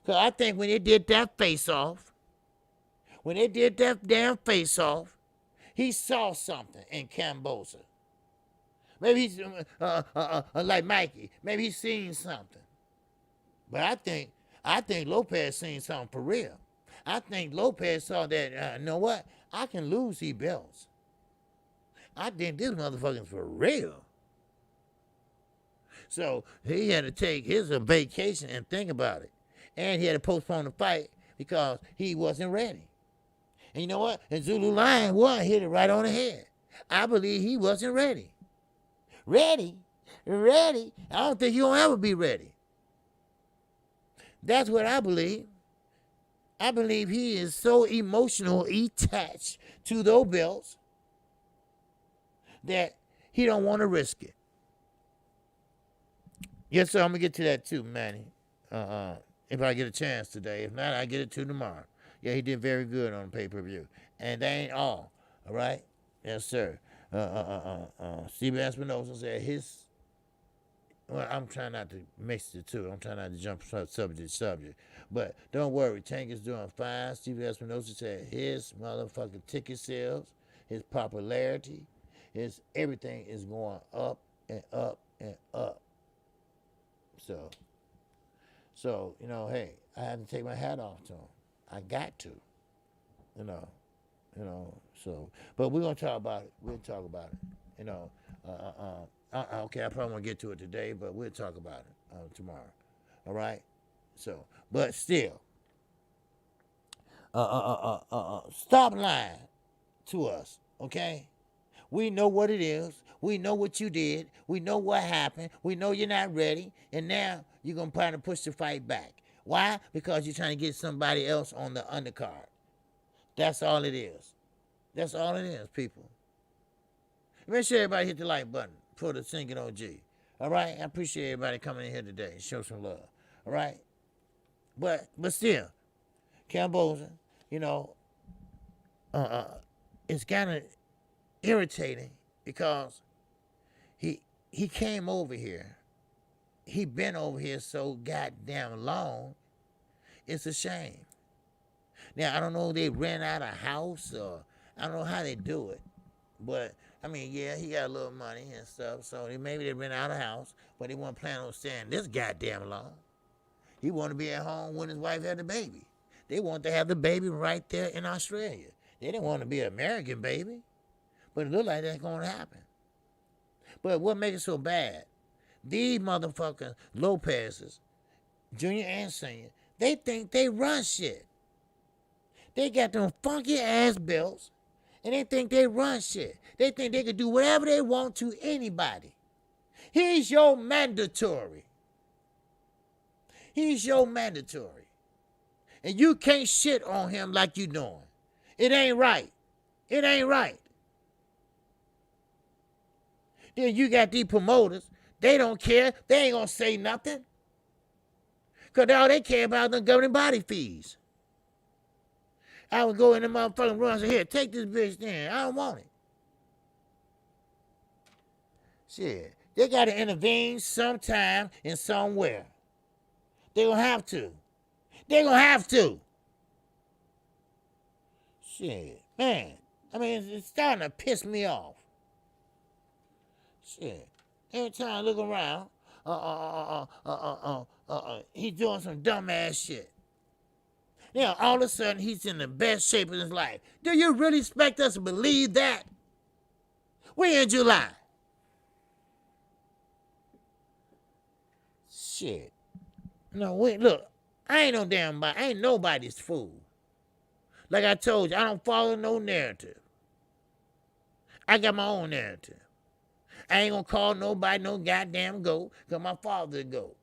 Because I think when they did that face-off, he saw something in Cambodia. Maybe he's like Mikey. Maybe he's seen something. But I think Lopez seen something for real. I think Lopez saw that, you know what? I can lose these belts. I think this motherfucker's for real. So he had to take his vacation and think about it. And he had to postpone the fight because he wasn't ready. And you know what? And Zulu Lion 1 hit it right on the head. I believe he wasn't ready. Ready? I don't think he'll ever be ready. That's what I believe. I believe he is so emotionally attached to those belts that he don't want to risk it. Yes, sir, I'm going to get to that too, Manny. If I get a chance today. If not, I get it to tomorrow. Yeah, he did very good on pay-per-view. And that ain't all right? Yes, sir. Steve Espinosa said well, I'm trying not to mix the two. I'm trying not to jump from subject to subject. But don't worry, Tank is doing fine. Steve Espinosa said his motherfucking ticket sales, his popularity, his everything is going up and up and up. So, you know, hey, I had to take my hat off to him. I got to, you know, so, but we're going to talk about it. We'll talk about it, you know. Okay, I probably won't get to it today, but we'll talk about it tomorrow, all right? So, but still, stop lying to us, okay? We know what it is. We know what you did. We know what happened. We know you're not ready. And now you're going to try to push the fight back. Why? Because you're trying to get somebody else on the undercard. That's all it is. That's all it is, people. Make sure everybody hit the like button for the Singing OG. All right? I appreciate everybody coming in here today. Show some love. All right? But still, Camboza, you know, it's kind of irritating because he came over here. He been over here so goddamn long. It's a shame. Now, I don't know if they rent out a house or I don't know how they do it. But, I mean, yeah, he got a little money and stuff. So maybe they rent out a house, but he wasn't planning on staying this goddamn long. He wanted to be at home when his wife had the baby. They wanted to have the baby right there in Australia. They didn't want to be an American baby. But it looked like that's going to happen. But what makes it so bad? These motherfucking Lopez's, junior and senior, they think they run shit. They got them funky ass belts, and they think they run shit. They think they can do whatever they want to anybody. He's your mandatory. He's your mandatory. And you can't shit on him like you doing. It ain't right. It ain't right. Then you got these promoters. They don't care. They ain't gonna say nothing. Because all they care about is the governing body fees. I would go in the motherfucking room and say, here, take this bitch in. I don't want it. Shit. They got to intervene sometime and somewhere. They gonna have to. They gonna have to. Shit. Man. I mean, it's starting to piss me off. Shit. Every time I look around, he's doing some dumbass shit. Now, all of a sudden, he's in the best shape of his life. Do you really expect us to believe that? We in July. Shit. No, wait, look. I ain't no damn body. I ain't nobody's fool. Like I told you, I don't follow no narrative. I got my own narrative. I ain't gonna call nobody no goddamn goat, because my father a goat.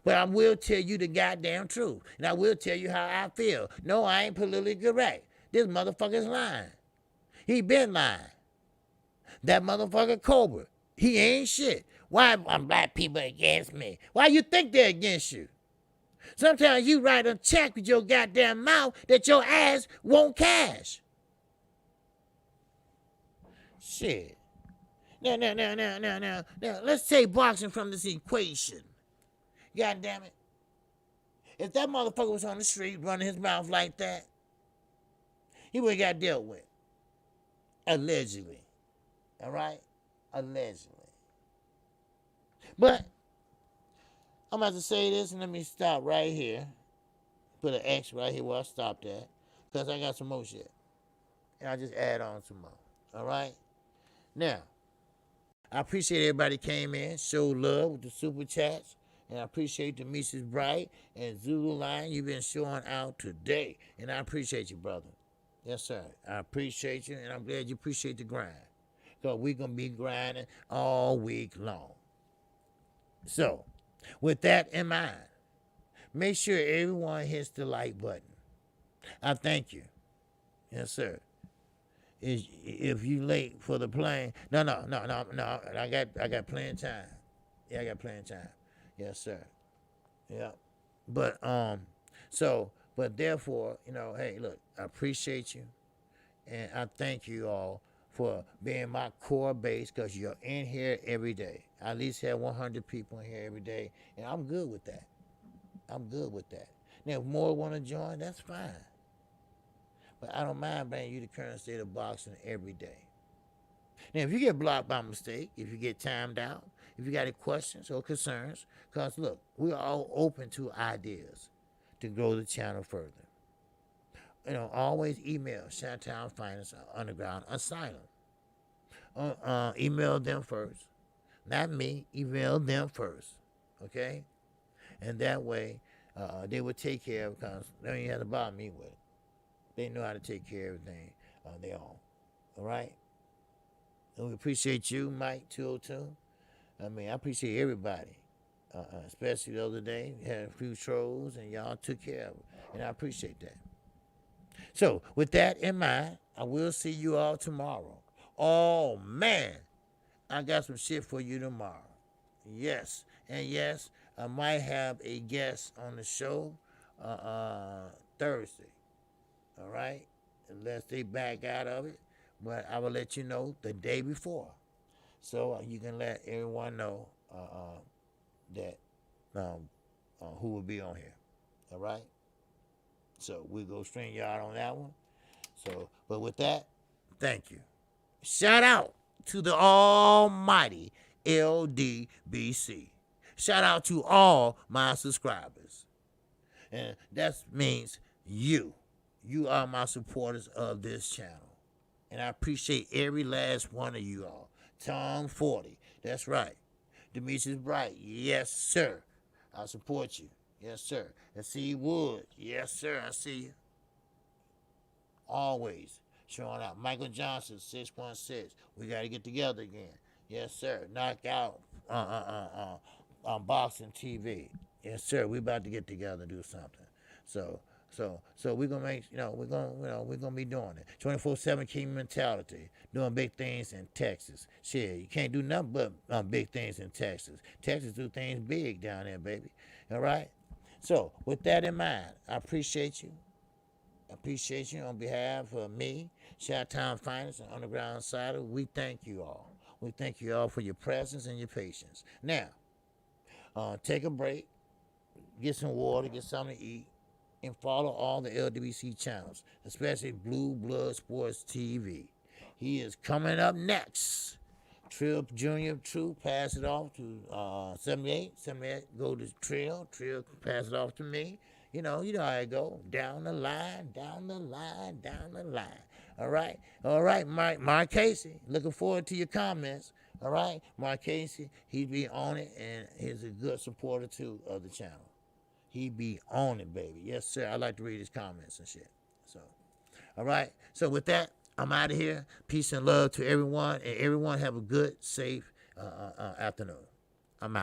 But I will tell you the goddamn truth. And I will tell you how I feel. No, I ain't politically correct. This motherfucker's lying. He been lying. That motherfucker Cobra, he ain't shit. Why are black people against me? Why you think they're against you? Sometimes you write a check with your goddamn mouth that your ass won't cash. Shit. Now, let's take boxing from this equation. God damn it. If that motherfucker was on the street running his mouth like that, he would have got dealt with. Allegedly. All right? Allegedly. But I'm about to say this, and let me stop right here. Put an X right here where I stopped at, because I got some more shit. And I'll just add on some more. All right? Now, I appreciate everybody came in, showed love with the super chats. And I appreciate the Mrs. Bright and Zulu Line you've been showing out today. And I appreciate you, brother. Yes, sir. I appreciate you, and I'm glad you appreciate the grind. Because we're going to be grinding all week long. So, with that in mind, make sure everyone hits the like button. I thank you. Yes, sir. If you late for the plane, no. I got plenty of time. Yeah, I got plenty of time. Yes, sir. Yeah. But therefore, hey, look, I appreciate you. And I thank you all for being my core base, because you're in here every day. I at least have 100 people in here every day. And I'm good with that. I'm good with that. Now, if more want to join, that's fine. But I don't mind bringing you the current state of boxing every day. Now, if you get blocked by mistake, if you get timed out, if you got any questions or concerns, because look, we're all open to ideas to grow the channel further. Always email Chi-Town Finance Underground Asylum. Email them first. Not me, email them first. Okay? And that way, they will take care of, because they don't even have to bother me with it. They know how to take care of everything on their own. All right? And we appreciate you, Mike 202. I mean, I appreciate everybody. Especially the other day, we had a few trolls and y'all took care of it. And I appreciate that. So, with that in mind, I will see you all tomorrow. Oh, man. I got some shit for you tomorrow. Yes. And yes, I might have a guest on the show Thursday. All right? Unless they back out of it. But I will let you know the day before. So you can let everyone know that who will be on here. All right? So we go string yard on that one. So, but with that, thank you. Shout out to the almighty LDBC. Shout out to all my subscribers. And that means you. You are my supporters of this channel. And I appreciate every last one of you all. Tom 40, that's right. Demetrius Bright, yes, sir. I support you. Yes, sir. And C. Wood, yes, sir. I see you. Always showing out. Michael Johnson, 616. We got to get together again. Yes, sir. Knockout on Boxing TV. Yes, sir. We about to get together and do something. So we're gonna make we're gonna be doing it. 24/7 King mentality, doing big things in Texas. Shit, you can't do nothing but big things in Texas. Texas do things big down there, baby. All right. So with that in mind, I appreciate you. I appreciate you on behalf of me, Chi-Town Finance and Underground Insider. We thank you all. We thank you all for your presence and your patience. Now, take a break, get some water, get something to eat, and follow all the LWC channels, especially Blue Blood Sports TV. He is coming up next. Trill Junior True, pass it off to 78. 78, go to Trill. Trill, pass it off to me. You know how I go. Down the line, down the line, down the line. All right, Mark Casey. Looking forward to your comments. All right, Mark Casey, he be on it, and he's a good supporter, too, of the channel. He be on it, baby. Yes, sir. I like to read his comments and shit. So, all right. So, with that, I'm out of here. Peace and love to everyone, and everyone have a good, safe afternoon. I'm out.